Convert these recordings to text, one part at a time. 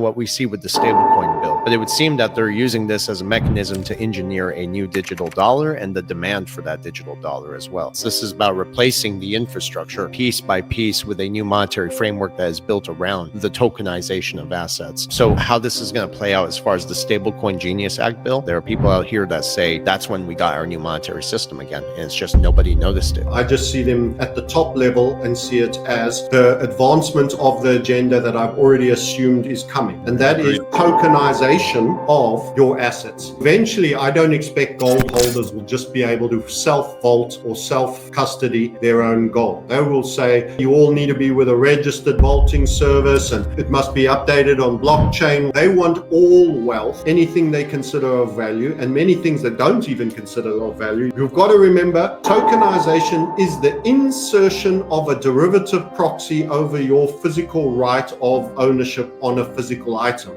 what we see with the stablecoin bill. But it would seem that they're using this as a mechanism to engineer a new digital dollar and the demand for that digital dollar as well. So this is about replacing the infrastructure piece by piece with a new monetary framework that is built around the tokenization of assets. So how this is going to play out as far as the Stablecoin Genius Act bill, there are people out here that say that's when we got our new monetary system again, and it's just nobody noticed it. I just see them at the top level and see it as the advancement of the agenda that I've already assumed is coming. And that is tokenization of your assets. Eventually, I don't expect gold holders will just be able to self-vault or self-custody their own gold. They will say, you all need to be with a registered vaulting service and it must be updated on blockchain. They want all wealth, anything they consider of value, and many things that don't even consider of value. You've got to remember, tokenization is the insertion of a derivative proxy over your physical right of ownership on a physical item.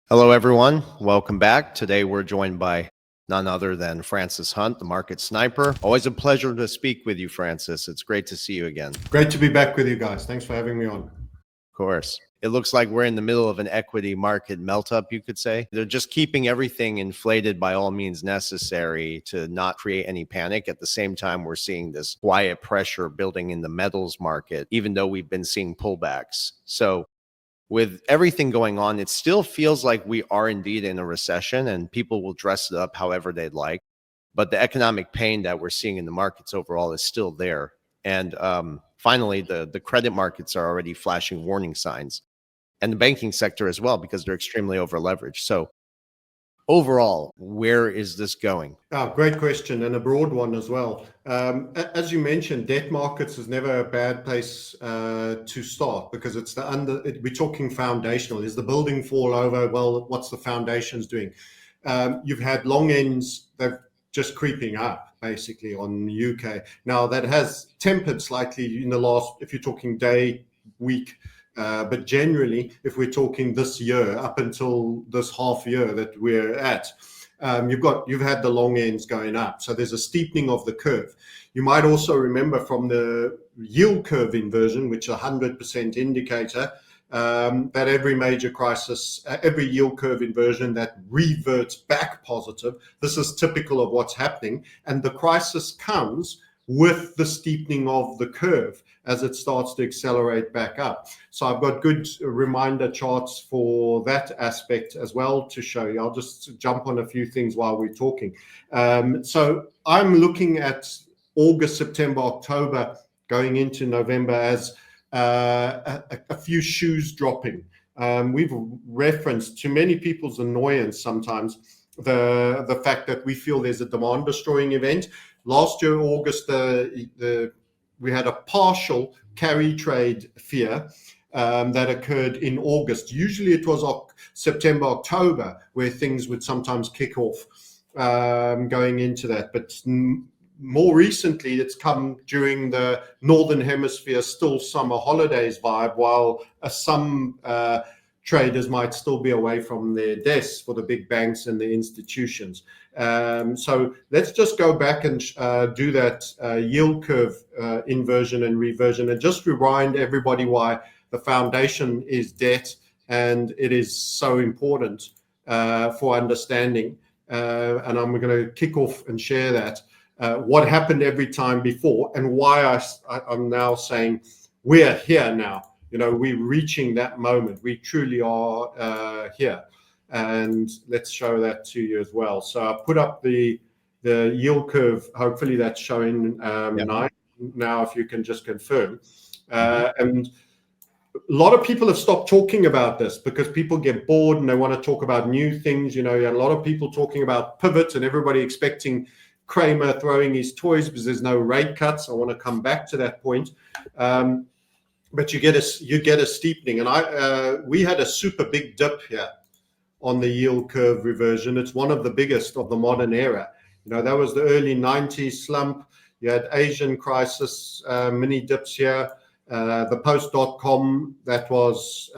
Hello, everyone. Welcome back. Today, we're joined by none other than Francis Hunt, the market sniper. Always a pleasure to speak with you, Francis. It's great to see you again. Great to be back with you guys. Thanks for having me on. Of course. It looks like we're in the middle of an equity market melt-up, you could say. They're just keeping everything inflated by all means necessary to not create any panic. At the same time, we're seeing this quiet pressure building in the metals market, even though we've been seeing pullbacks. So with everything going on, it still feels like we are indeed in a recession and people will dress it up however they'd like. But the economic pain that we're seeing in the markets overall is still there. And finally, the credit markets are already flashing warning signs, and the banking sector as well, because they're extremely over leveraged. So overall, where is this going? Great question, and a broad one as well. As you mentioned, debt markets is never a bad place to start, because it's we're talking foundational. Is the building fall over? Well, what's the foundations doing? You've had long ends that just creeping up, basically, on the UK. Now, that has tempered slightly in the last, if you're talking day, week, but generally, if we're talking this year, up until this half year that we're at, you've had the long ends going up. So there's a steepening of the curve. You might also remember from the yield curve inversion, which is a 100% indicator, that every major crisis, every yield curve inversion that reverts back positive, this is typical of what's happening. And the crisis comes with the steepening of the curve as it starts to accelerate back up. So I've got good reminder charts for that aspect as well to show you. I'll just jump on a few things while we're talking. So I'm looking at August, September, October, going into November as a few shoes dropping. We've referenced, to many people's annoyance sometimes, the fact that we feel there's a demand destroying event. Last year, August, we had a partial carry trade fear that occurred in August. Usually it was September, October, where things would sometimes kick off going into that. But more recently, it's come during the Northern Hemisphere still summer holidays vibe, while some traders might still be away from their desks for the big banks and the institutions. So let's just go back and do that yield curve inversion and reversion, and just remind everybody why the foundation is debt, and it is so important for understanding. And I'm going to kick off and share that, what happened every time before, and why I'm now saying we're here now. You know, we're reaching that moment. We truly are here. And let's show that to you as well. So I put up the yield curve. Hopefully that's showing now, if you can just confirm. And a lot of people have stopped talking about this because people get bored and they want to talk about new things. You know, a lot of people talking about pivots and everybody expecting Kramer throwing his toys because there's no rate cuts. I want to come back to that point. But you get a steepening, and we had a super big dip here on the yield curve reversion. It's one of the biggest of the modern era. That was the early 90s slump. You had Asian crisis, mini dips here. The post.com that was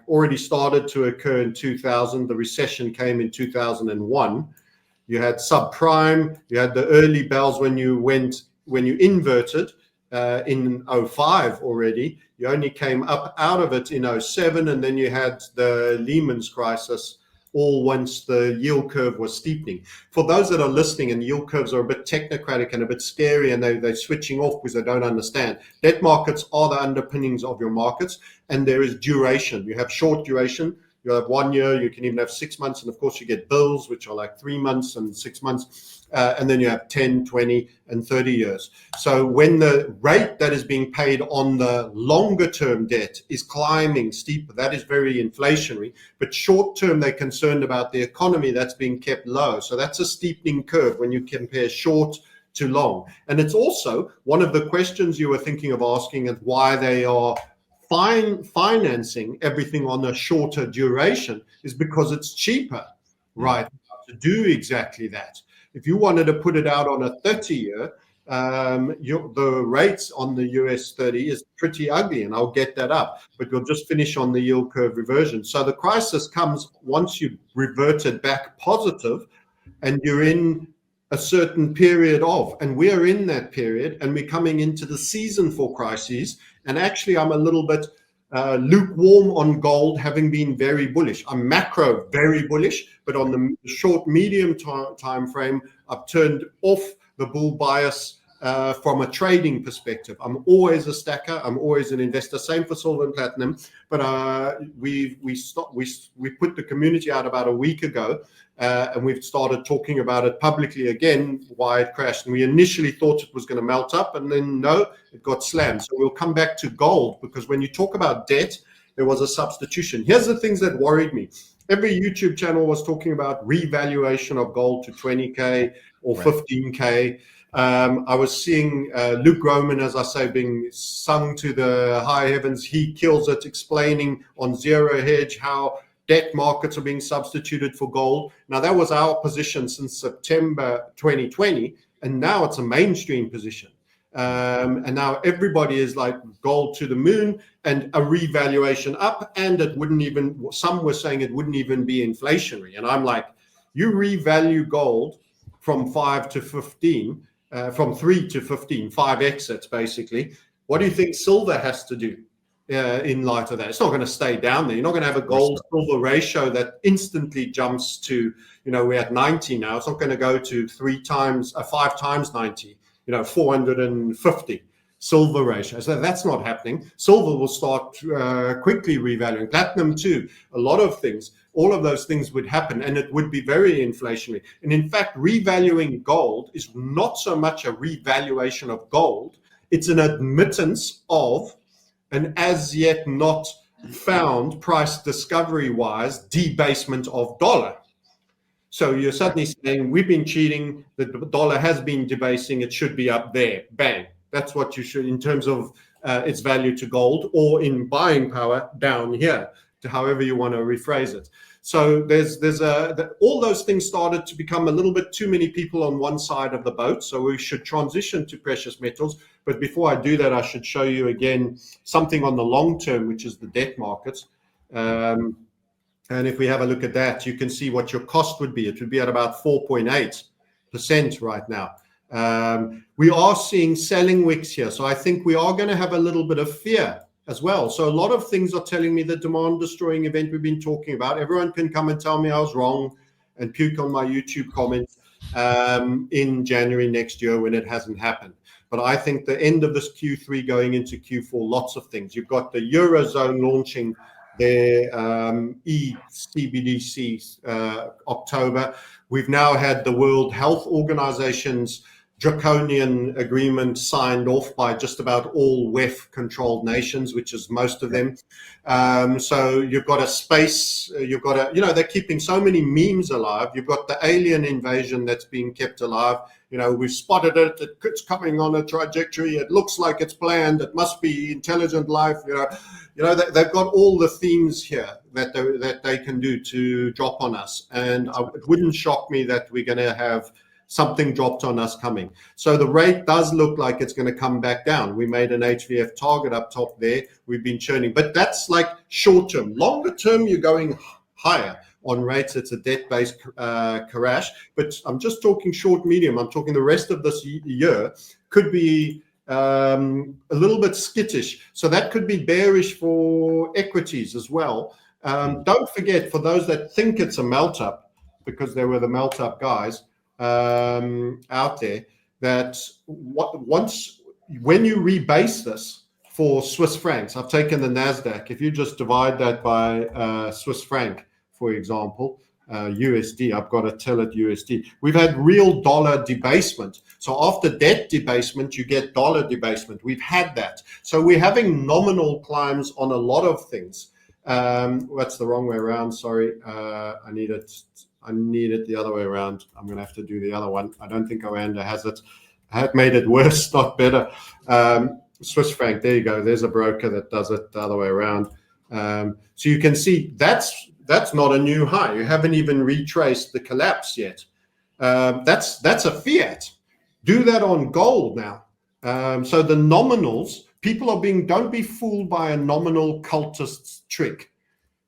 already started to occur in 2000. The recession came in 2001. You had subprime. You had the early bells when you inverted in 05 already. You only came up out of it in 07, and then you had the Lehman's crisis, all once the yield curve was steepening. For those that are listening, and yield curves are a bit technocratic and a bit scary, and they're switching off because they don't understand. Debt markets are the underpinnings of your markets, and there is duration. You have short duration. You have 1 year, you can even have 6 months, and of course you get bills, which are like 3 months and 6 months, and then you have 10, 20, and 30 years. So when the rate that is being paid on the longer term debt is climbing steeper, that is very inflationary, but short term they're concerned about the economy that's being kept low. So that's a steepening curve when you compare short to long. And it's also one of the questions you were thinking of asking, and why they are financing everything on a shorter duration is because it's cheaper right now to do exactly that. If you wanted to put it out on a 30-year, the rates on the US 30 is pretty ugly, and I'll get that up, but we'll just finish on the yield curve reversion. So the crisis comes once you've reverted back positive and you're in a certain period and we're in that period, and we're coming into the season for crises. And actually, I'm a little bit lukewarm on gold, having been very bullish. I'm macro very bullish, but on the short, medium time frame, I've turned off the bull bias from a trading perspective. I'm always a stacker. I'm always an investor. Same for silver and platinum. But we put the community out about a week ago, and we've started talking about it publicly again, why it crashed. And we initially thought it was going to melt up, and then no, it got slammed. So we'll come back to gold, because when you talk about debt, there was a substitution. Here's the things that worried me. Every YouTube channel was talking about revaluation of gold to 20K or 15K. I was seeing Luke Groman, as I say, being sung to the high heavens. He kills it, explaining on Zero Hedge how debt markets are being substituted for gold. Now, that was our position since September 2020, and now it's a mainstream position. And now everybody is like gold to the moon, and a revaluation up, and it wouldn't even, some were saying it wouldn't even be inflationary. And I'm like, you revalue gold from 5 to 15, from 3 to 15, 5 exits basically. What do you think silver has to do in light of that? It's not going to stay down there. You're not going to have a gold silver ratio that instantly jumps to, we're at 90 now. It's not going to go to 5 times 90, 450 silver ratio. So that's not happening. Silver will start quickly revaluing. Platinum too. A lot of things, all of those things would happen, and it would be very inflationary. And in fact, revaluing gold is not so much a revaluation of gold. It's an admittance of an as yet not found, price discovery wise, debasement of dollar. So you're suddenly saying, we've been cheating, the dollar has been debasing, it should be up there. Bang. That's what you should, in terms of its value to gold, or in buying power down here, to however you want to rephrase it. So all those things started to become a little bit too many people on one side of the boat. So we should transition to precious metals. But before I do that, I should show you again something on the long term, which is the debt markets. And if we have a look at that, you can see what your cost would be. It would be at about 4.8% right now. We are seeing selling wicks here. So I think we are going to have a little bit of fear as well. So a lot of things are telling me the demand destroying event we've been talking about, everyone can come and tell me I was wrong and puke on my YouTube comments in January next year when it hasn't happened. But I think the end of this Q3 going into Q4, lots of things. You've got the Eurozone launching their e-CBDC October. We've now had the World Health Organization's draconian agreement signed off by just about all WEF-controlled nations, which is most of them. So you've got a space, you've got a, they're keeping so many memes alive. You've got the alien invasion that's being kept alive. We've spotted it. It's coming on a trajectory. It looks like it's planned. It must be intelligent life. They've got all the themes here that they can do to drop on us. And it wouldn't shock me that we're going to have something dropped on us coming. So the rate does look like it's going to come back down. We made an HVF target up top there. We've been churning, but that's like short term. Longer term, you're going higher on rates. It's a debt-based crash, but I'm just talking short, medium. I'm talking the rest of this year could be a little bit skittish. So that could be bearish for equities as well. Don't forget, for those that think it's a melt up, because there were the melt up guys out there, that when you rebase this for Swiss francs, I've taken the NASDAQ, if you just divide that by Swiss franc, for example, USD, I've got to tell it USD. We've had real dollar debasement. So after debt debasement, you get dollar debasement. We've had that. So we're having nominal climbs on a lot of things. That's the wrong way around. Sorry, I need it the other way around. I'm going to have to do the other one. I don't think Oanda has it. I had made it worse, not better. Swiss franc, there you go. There's a broker that does it the other way around. So you can see that's not a new high. You haven't even retraced the collapse yet. That's a fiat. Do that on gold now. So the nominals, people are don't be fooled by a nominal cultist's trick.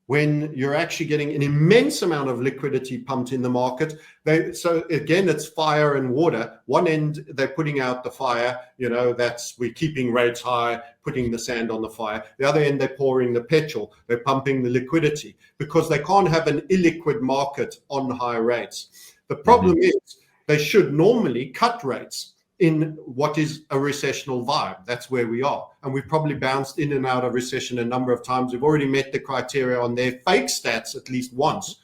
When you're actually getting an immense amount of liquidity pumped in the market. So again, it's fire and water. One end, they're putting out the fire, we're keeping rates high, putting the sand on the fire. The other end, they're pouring the petrol, they're pumping the liquidity, because they can't have an illiquid market on high rates. The problem is they should normally cut rates in what is a recessional vibe. That's where we are. And we've probably bounced in and out of recession a number of times. We've already met the criteria on their fake stats at least once.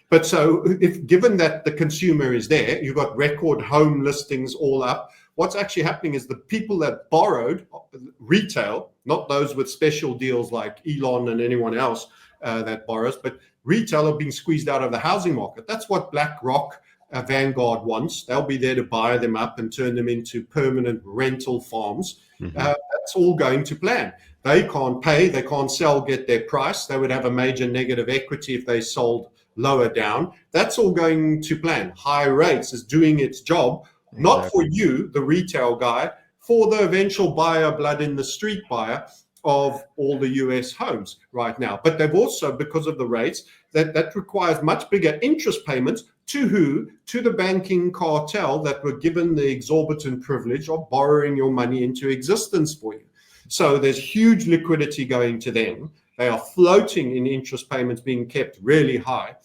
But so if given that the consumer is there, you've got record home listings all up, what's actually happening is the people that borrowed, retail, not those with special deals like Elon and anyone else that borrows, but retail are being squeezed out of the housing market. That's what BlackRock, Vanguard wants. They'll be there to buy them up and turn them into permanent rental farms. That's all going to plan. They can't pay, they can't sell, get their price. They would have a major negative equity if they sold lower down. That's all going to plan. High rates is doing its job, not for you, the retail guy, for the eventual buyer, blood in the street buyer of all the US homes right now. But they've also, because of the rates, that requires much bigger interest payments to who? To the banking cartel that were given the exorbitant privilege of borrowing your money into existence for you. So there's huge liquidity going to them. They are floating in interest payments being kept really high.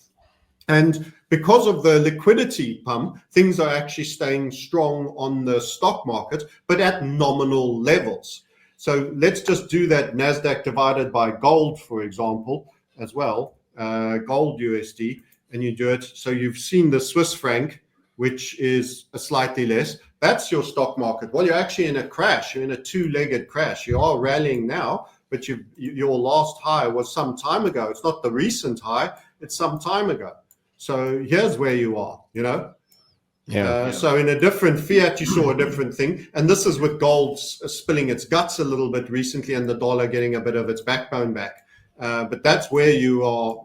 And because of the liquidity pump, things are actually staying strong on the stock market, but at nominal levels. So let's just do that NASDAQ divided by gold, for example, as well, gold USD, and you do it. So you've seen the Swiss franc, which is a slightly less. That's your stock market. Well, you're actually in a crash. You're in a two-legged crash. You are rallying now, but your last high was some time ago. It's not the recent high. It's some time ago. So here's where you are, So in a different fiat, you saw a different thing. And this is with gold spilling its guts a little bit recently and the dollar getting a bit of its backbone back. But that's where you are.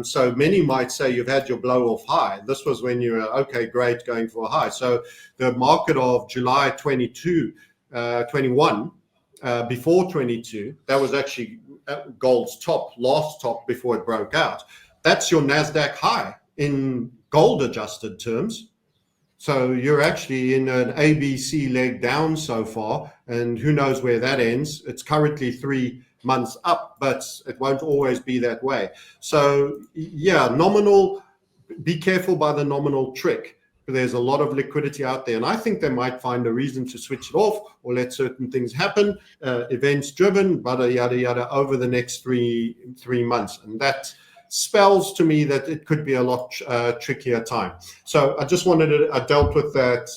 So many might say you've had your blow off high. This was when you were, okay, great, going for a high. So the market of July 21, before 22, that was actually gold's last top before it broke out. That's your NASDAQ high in gold adjusted terms. So you're actually in an ABC leg down so far, and who knows where that ends. It's currently 3 months up, but it won't always be that way. So yeah, nominal, be careful by the nominal trick. There's a lot of liquidity out there, and I think they might find a reason to switch it off or let certain things happen, events driven, yada, yada, yada, over the next three months. And that spells to me that it could be a lot trickier time. So I just wanted to, I dealt with that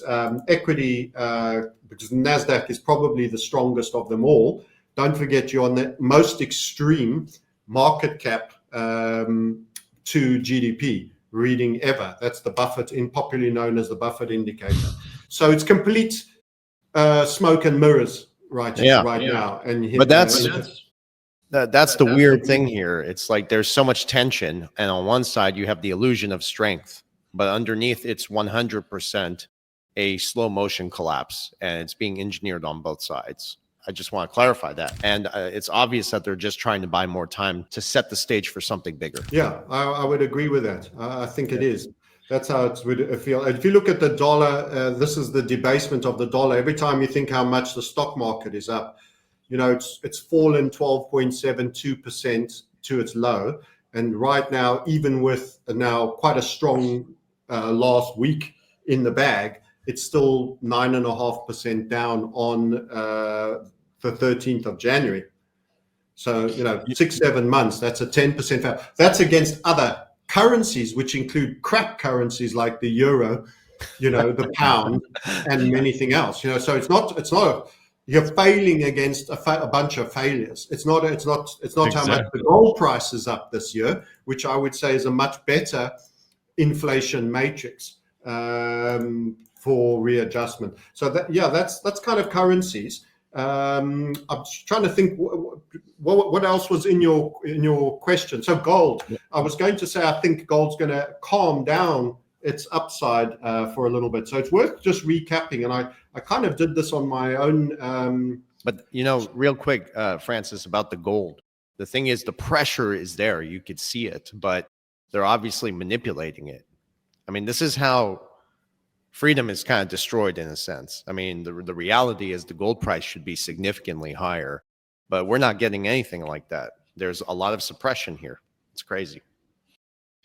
equity because NASDAQ is probably the strongest of them all. Don't forget you're on the most extreme market cap to GDP reading ever. That's the Buffett, popularly known as the Buffett indicator. So it's complete smoke and mirrors right now. And but that's the weird thing here. It's like there's so much tension, and on one side you have the illusion of strength, but underneath it's 100% a slow motion collapse, and it's being engineered on both sides. I just want to clarify that. And it's obvious that they're just trying to buy more time to set the stage for something bigger. Yeah, I would agree with that. I think it is. That's how it would feel. If you look at the dollar, this is the debasement of the dollar. Every time you think how much the stock market is up, you know, it's fallen 12.72% to its low. And right now, even with now quite a strong last week in the bag, it's still 9.5% down on the 13th of January. So, you know, 6-7 months, that's a 10% fall. That's against other currencies, which include crap currencies like the euro, you know, the pound, and anything else. You know, so it's not you're failing against a bunch of failures. It's not exactly how much the gold price is up this year, which I would say is a much better inflation matrix for readjustment. So that's kind of currencies. I'm trying to think what else was in your question. So gold, I was going to say I think gold's going to calm down its upside for a little bit. So it's worth just recapping, and I kind of did this on my own. But you know, real quick, Francis, about the gold. The thing is, the pressure is there. You could see it, but they're obviously manipulating it. I mean, this is how freedom is kind of destroyed in a sense. I mean, the reality is the gold price should be significantly higher, but we're not getting anything like that. There's a lot of suppression here. It's crazy.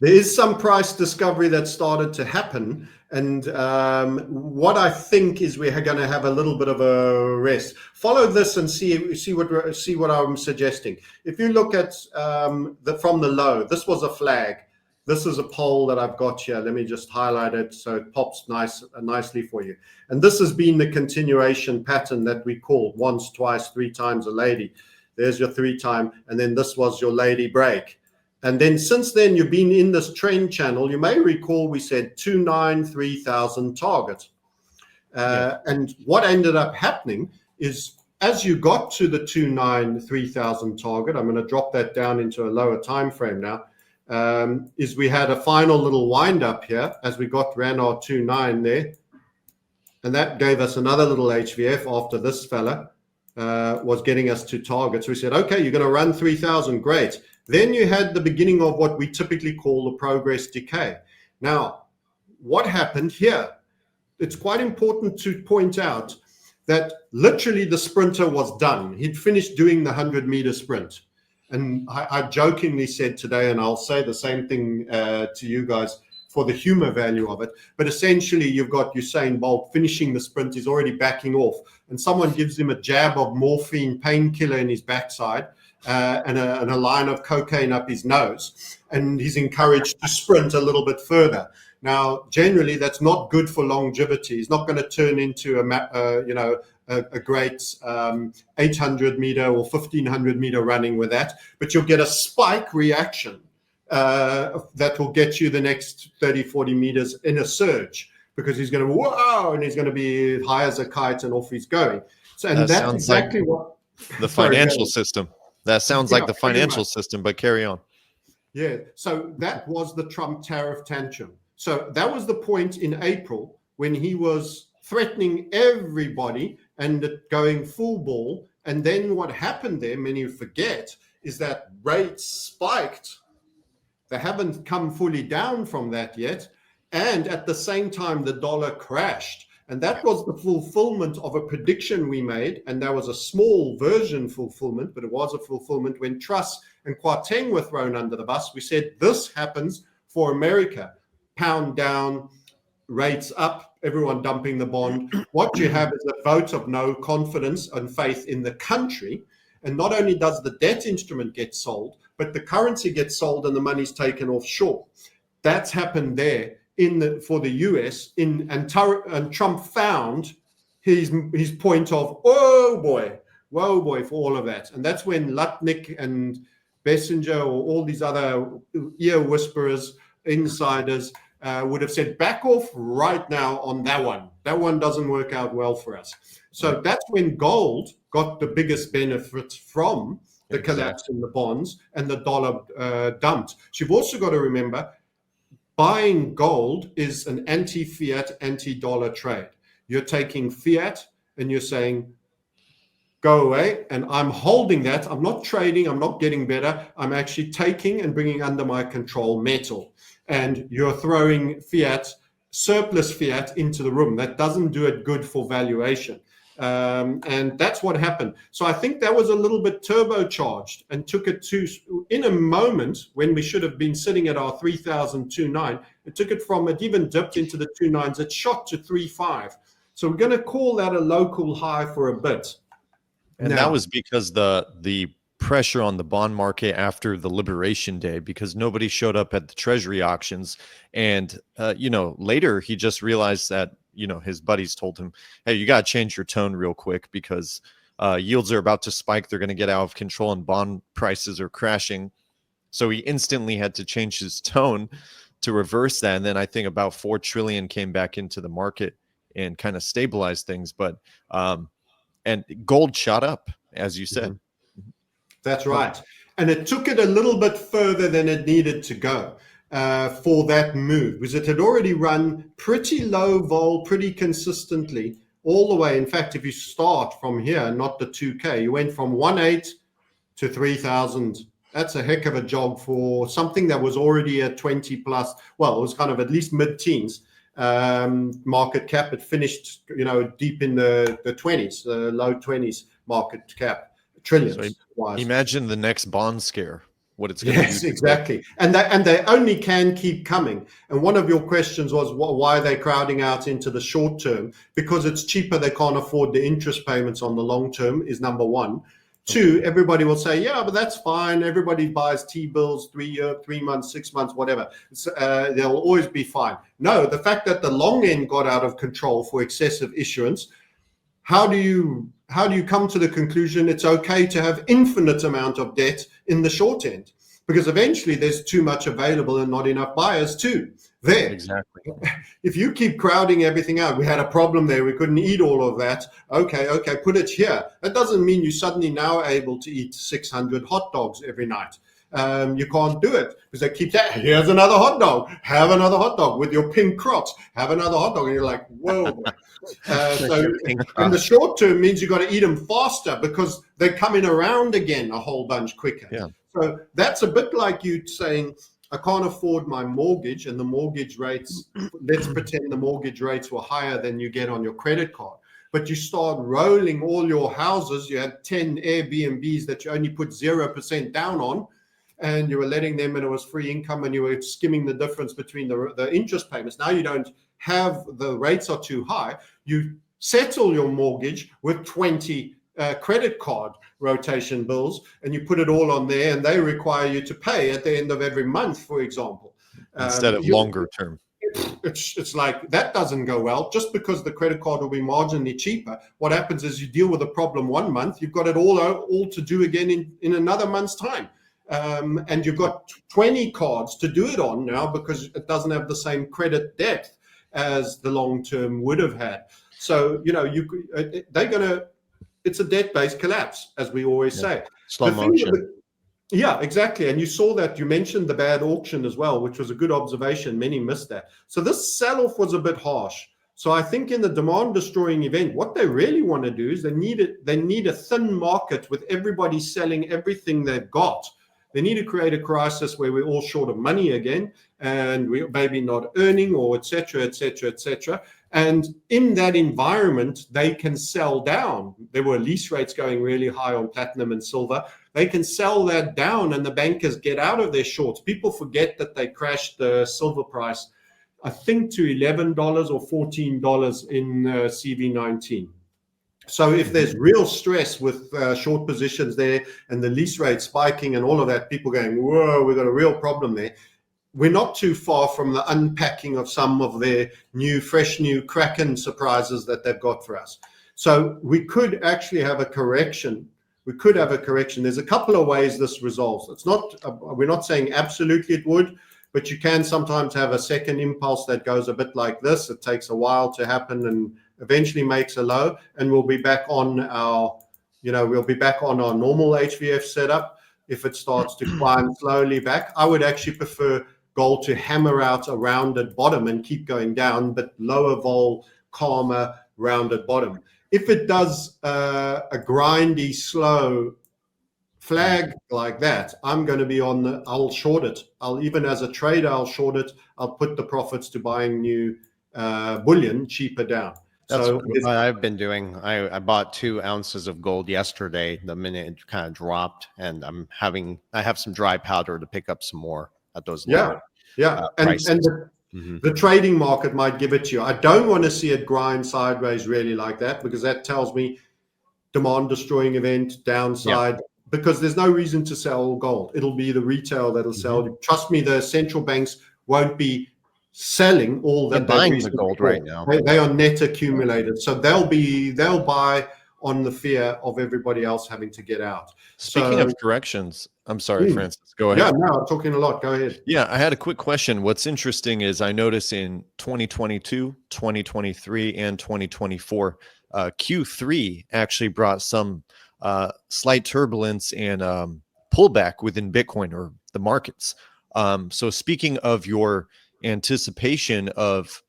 There is some price discovery that started to happen, and what I think is we're going to have a little bit of a rest. Follow this and see what I'm suggesting. If you look at from the low, this was a flag. This is a poll that I've got here. Let me just highlight it so it pops nicely for you. And this has been the continuation pattern that we called once, twice, 3 times a lady. There's your 3 time, and then this was your lady break. And then since then, you've been in this trend channel. You may recall we said 293,000 target. And what ended up happening is as you got to the 293,000 target, I'm going to drop that down into a lower time frame now, is we had a final little wind up here as we ran our 2.9 there. And that gave us another little HVF after this fella was getting us to target. So we said, okay, you're going to run 3,000, great. Then you had the beginning of what we typically call the progress decay. Now, what happened here? It's quite important to point out that literally the sprinter was done. He'd finished doing the 100-meter sprint. And I jokingly said today, and I'll say the same thing to you guys for the humor value of it, but essentially you've got Usain Bolt finishing the sprint. He's already backing off, and someone gives him a jab of morphine painkiller in his backside, and a line of cocaine up his nose, and he's encouraged to sprint a little bit further. Now, generally, that's not good for longevity. He's not going to turn into a great 800-meter or 1,500-meter running with that, but you'll get a spike reaction that will get you the next 30, 40 meters in a surge, because he's going to wow, and he's going to be high as a kite, and off he's going. So, and that's exactly what the financial system. That sounds like the financial system, but carry on. Yeah, so that was the Trump tariff tantrum. So that was the point in April when he was threatening everybody and going full ball. And then what happened there, many forget, is that rates spiked. They haven't come fully down from that yet. And at the same time, the dollar crashed. And that was the fulfillment of a prediction we made. And there was a small version fulfillment, but it was a fulfillment when Truss and Kwarteng were thrown under the bus. We said this happens for America. Pound down, rates up, everyone dumping the bond. What you have is a vote of no confidence and faith in the country. And not only does the debt instrument get sold, but the currency gets sold and the money's taken offshore. That's happened there for the US and Trump found his point of, whoa boy, for all of that. And that's when Lutnick and Bessinger or all these other ear whisperers, insiders, would have said, back off right now on that one. That one doesn't work out well for us. So that's when gold got the biggest benefit from the collapse in the bonds and the dollar dumped. So you've also got to remember, buying gold is an anti-fiat, anti-dollar trade. You're taking fiat and you're saying, go away, and I'm holding that. I'm not trading. I'm not getting better. I'm actually taking and bringing under my control metal. And you're throwing fiat, surplus fiat into the room. That doesn't do it good for valuation. And that's what happened. So I think that was a little bit turbocharged and took it to, in a moment when we should have been sitting at our 3,029, it took it from, it even dipped into the 29s, it shot to 3.5. So we're going to call that a local high for a bit. And that was because the pressure on the bond market after the Liberation Day, because nobody showed up at the Treasury auctions. And, later he just realized that, his buddies told him, hey, you got to change your tone real quick because yields are about to spike. They're going to get out of control and bond prices are crashing. So he instantly had to change his tone to reverse that. And then I think about 4 trillion came back into the market and kind of stabilized things. But and gold shot up, as you said. That's right. And it took it a little bit further than it needed to go for that move, because it had already run pretty low vol pretty consistently all the way. In fact, if you start from here, not the 2K, you went from 1.8 to 3,000. That's a heck of a jog for something that was already a 20 plus. Well, it was kind of at least mid-teens market cap. It finished, deep in the 20s, the low 20s market cap, trillions. So imagine the next bond scare, what it's going to do. Yes, exactly. And they only can keep coming. And one of your questions was, why are they crowding out into the short term? Because it's cheaper. They can't afford the interest payments on the long term is number one. Two, everybody will say, yeah, but that's fine. Everybody buys T-bills, 3 months, 6 months, whatever. They'll always be fine. No, the fact that the long end got out of control for excessive issuance, how do you come to the conclusion it's okay to have infinite amount of debt in the short end? Because eventually there's too much available and not enough buyers too. There. Exactly. If you keep crowding everything out, we had a problem there. We couldn't eat all of that. Okay, put it here. That doesn't mean you're suddenly now able to eat 600 hot dogs every night. You can't do it because they keep saying, here's another hot dog. Have another hot dog with your pink crocs. Have another hot dog. And you're like, whoa. So in the short term means you got to eat them faster because they're coming around again a whole bunch quicker. Yeah. So that's a bit like you saying, I can't afford my mortgage, and the mortgage rates, let's pretend the mortgage rates were higher than you get on your credit card. But you start rolling all your houses. You had 10 Airbnbs that you only put 0% down on, and you were letting them, and it was free income, and you were skimming the difference between the interest payments. Now you don't have, the rates are too high. You settle your mortgage with 20 credit card rotation bills, and you put it all on there, and they require you to pay at the end of every month, for example. Instead of longer term. It's like that doesn't go well. Just because the credit card will be marginally cheaper, what happens is you deal with a problem 1 month, you've got it all to do again in another month's time. And you've got 20 cards to do it on now because it doesn't have the same credit depth as the long term would have had. So, they're going to, it's a debt-based collapse, as we always say. Slow motion. Yeah, exactly. And you saw that. You mentioned the bad auction as well, which was a good observation. Many missed that. So this sell-off was a bit harsh. So I think in the demand-destroying event, what they really want to do is they need a thin market with everybody selling everything they've got. They need to create a crisis where we're all short of money again, and we're maybe not earning, or et cetera, et cetera, et cetera. And in that environment, they can sell down. There were lease rates going really high on platinum and silver. They can sell that down, and the bankers get out of their shorts. People forget that they crashed the silver price, I think, to $11 or $14 in CV19. So if there's real stress with short positions there and the lease rate spiking and all of that, people going, whoa, we've got a real problem there. We're not too far from the unpacking of some of their fresh new Kraken surprises that they've got for us. So we could actually have a correction. There's a couple of ways this resolves. It's not, we're not saying absolutely it would, but you can sometimes have a second impulse that goes a bit like this. It takes a while to happen and eventually makes a low, and we'll be back on our normal HVF setup. If it starts to climb slowly back, I would actually prefer gold to hammer out a rounded bottom and keep going down, but lower vol, calmer, rounded bottom. If it does a grindy, slow flag like that, I'm going to be I'll short it. Even as a trader, I'll short it. I'll put the profits to buying new bullion cheaper down. That's what I've been doing. I bought 2 ounces of gold yesterday, the minute it kind of dropped, and I have some dry powder to pick up some more at those lower prices. And the trading market might give it to you. I don't want to see it grind sideways really like that, because that tells me demand destroying event, downside, because there's no reason to sell gold. It'll be the retail that'll sell. Trust me, the central banks won't be selling all that. They're buying the gold right now. They are net accumulated. So they'll buy on the fear of everybody else having to get out. Speaking of corrections, I'm sorry, Francis, go ahead. Yeah, no, I'm talking a lot. Go ahead. Yeah, I had a quick question. What's interesting is I notice in 2022, 2023, and 2024, Q3 actually brought some slight turbulence and pullback within Bitcoin or the markets. So speaking of your anticipation of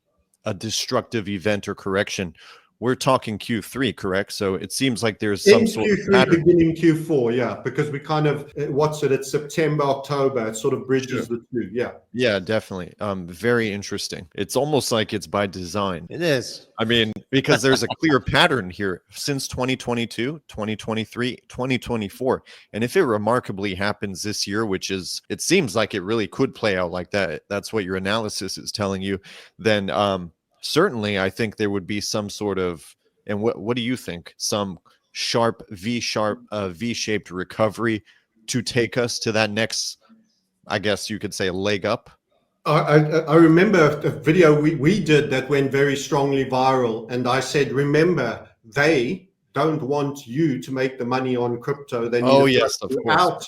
a destructive event or correction, we're talking Q3, correct? So it seems like there's some sort of pattern. Beginning Q4, yeah, because we kind of, it's September, October, it sort of bridges the two, Yeah, definitely. Very interesting. It's almost like it's by design. It is. I mean, because there's a clear pattern here since 2022, 2023, 2024. And if it remarkably happens this year, which is, it seems like it really could play out like that, that's what your analysis is telling you, then certainly I think there would be some sort of, and what do you think? Some sharp V-shaped recovery to take us to that next, I guess you could say, leg up. I remember a video we did that went very strongly viral, and I said, remember, they don't want you to make the money on crypto. They need to go out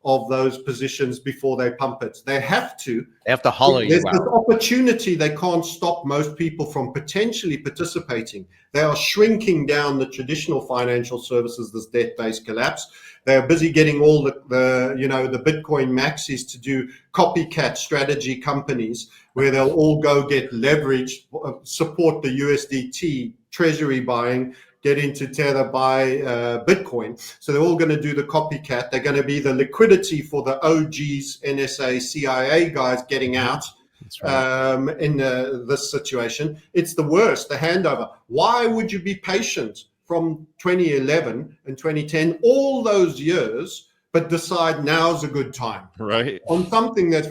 of those positions before they pump it. They have to hollow you out. There's this opportunity they can't stop most people from potentially participating. They are shrinking down the traditional financial services, this debt-based collapse. They are busy getting all the Bitcoin maxis to do copycat strategy companies where they'll all go get leverage, support the USDT treasury buying, get into Tether, buy Bitcoin. So they're all going to do the copycat. They're going to be the liquidity for the OGs, NSA, CIA guys getting out. That's right. In this situation. It's the worst, the handover. Why would you be patient from 2011 and 2010, all those years, but decide now's a good time? Right. On something that's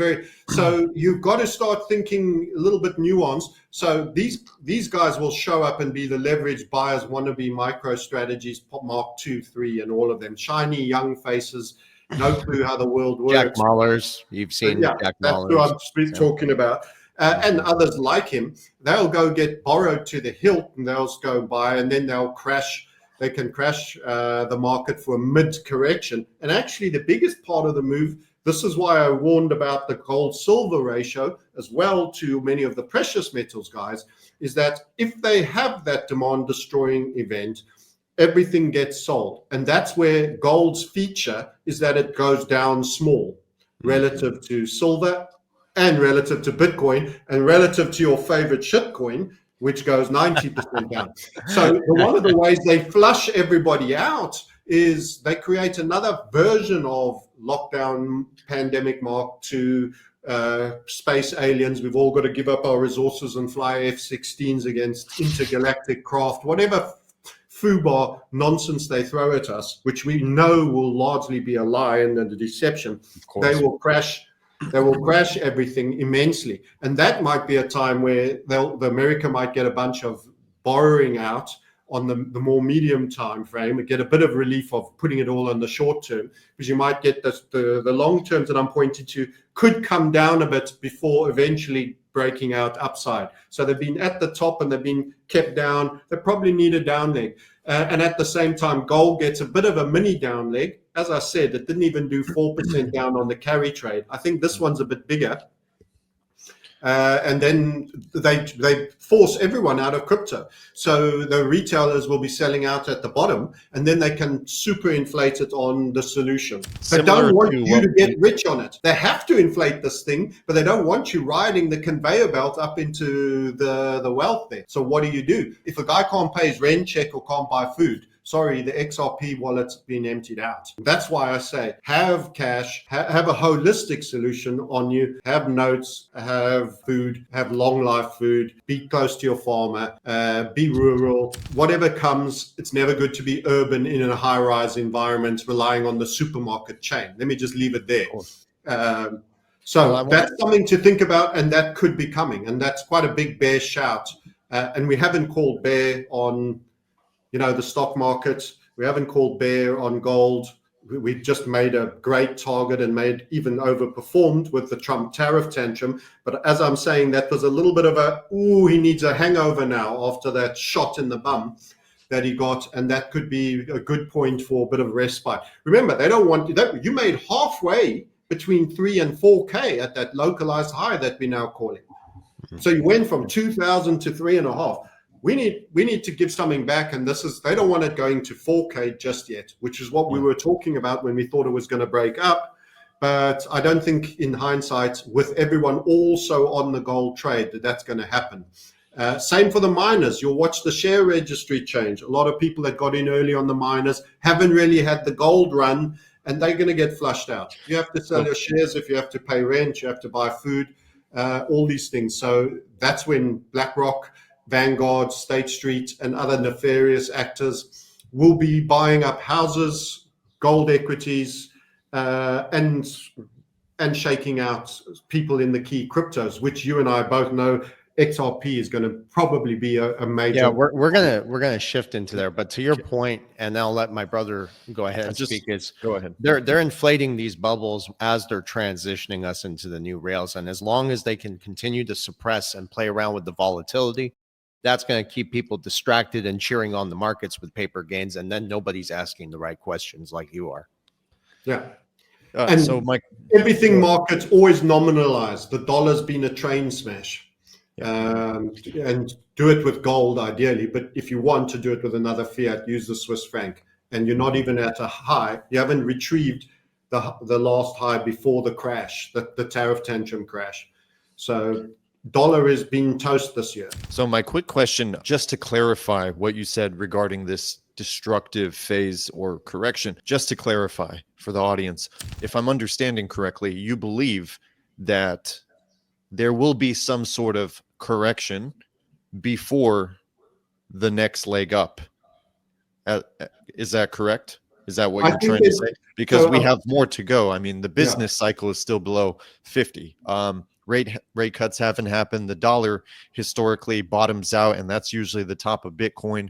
so you've got to start thinking a little bit nuanced. So these guys will show up and be the leverage buyers, wannabe micro strategies, Mark 2, 3, and all of them. Shiny young faces, no clue how the world works. Jack Mallers, you've seen Jack Mallers. That's who I'm talking about. And others like him, they'll go get borrowed to the hilt and they'll just go buy, and then they'll crash. They can crash the market for a mid-correction. And actually, the biggest part of the move, this is why I warned about the gold-silver ratio as well to many of the precious metals guys, is that if they have that demand-destroying event, everything gets sold. And that's where gold's feature is that it goes down small relative to silver and relative to Bitcoin and relative to your favorite shitcoin, which goes 90% down. So one of the ways they flush everybody out is they create another version of lockdown pandemic Mark 2, space aliens. We've all got to give up our resources and fly F-16s against intergalactic craft, whatever FUBAR nonsense they throw at us, which we know will largely be a lie and a deception. They will crash everything immensely. And that might be a time where America might get a bunch of borrowing out on the more medium time frame and get a bit of relief of putting it all on the short term, because you might get the long terms that I'm pointing to could come down a bit before eventually breaking out upside. So they've been at the top and they've been kept down. They probably need a down leg. And at the same time, gold gets a bit of a mini down leg. As I said, it didn't even do 4% down on the carry trade. I think this one's a bit bigger. And then they force everyone out of crypto. So the retailers will be selling out at the bottom, and then they can super inflate it on the solution. They don't want you to get rich on it. They have to inflate this thing, but they don't want you riding the conveyor belt up into the wealth there. So what do? If a guy can't pay his rent check or can't buy food, sorry, the XRP wallet's been emptied out. That's why I say have cash, have a holistic solution on you, have notes, have food, have long life food, be close to your farmer, be rural. Whatever comes, it's never good to be urban in a high-rise environment relying on the supermarket chain. Let me just leave it there. So that's something to think about, and that could be coming. And that's quite a big bear shout. And we haven't called bear on the stock market. We haven't called bear on gold. We've just made a great target and made even overperformed with the Trump tariff tantrum. But as I'm saying, that was a little bit of he needs a hangover now after that shot in the bum that he got. And that could be a good point for a bit of respite. Remember, they don't want that. You made halfway between 3 and 4K at that localized high that we're now calling. So you went from 2,000 to 3.5. We need to give something back, and they don't want it going to 4K just yet, which is what we were talking about when we thought it was going to break up. But I don't think in hindsight, with everyone also on the gold trade, that's going to happen. Same for the miners. You'll watch the share registry change. A lot of people that got in early on the miners haven't really had the gold run, and they're going to get flushed out. You have to sell your shares if you have to pay rent, you have to buy food, all these things. So that's when BlackRock, Vanguard, State Street, and other nefarious actors will be buying up houses, gold equities, and shaking out people in the key cryptos, which you and I both know XRP is going to probably be a major. Yeah, we're gonna shift into there. But to your point, and I'll let my brother go ahead and speak. Go ahead. They're inflating these bubbles as they're transitioning us into the new rails, and as long as they can continue to suppress and play around with the volatility, that's going to keep people distracted and cheering on the markets with paper gains, and then nobody's asking the right questions like you are. Yeah. And so everything markets always nominalized. The dollar's been a train smash. And do it with gold ideally, but if you want to do it with another fiat, use the Swiss franc. And you're not even at a high. You haven't retrieved the last high before the crash, the tariff tantrum crash. So dollar is being toast this year. So my quick question, just to clarify what you said regarding this destructive phase or correction, just to clarify for the audience, if I'm understanding correctly, you believe that there will be some sort of correction before the next leg up. Is that correct? Is that what you're trying to say? Because we have more to go. I mean, the business cycle is still below 50. Rate cuts haven't happened. The dollar historically bottoms out, and that's usually the top of Bitcoin.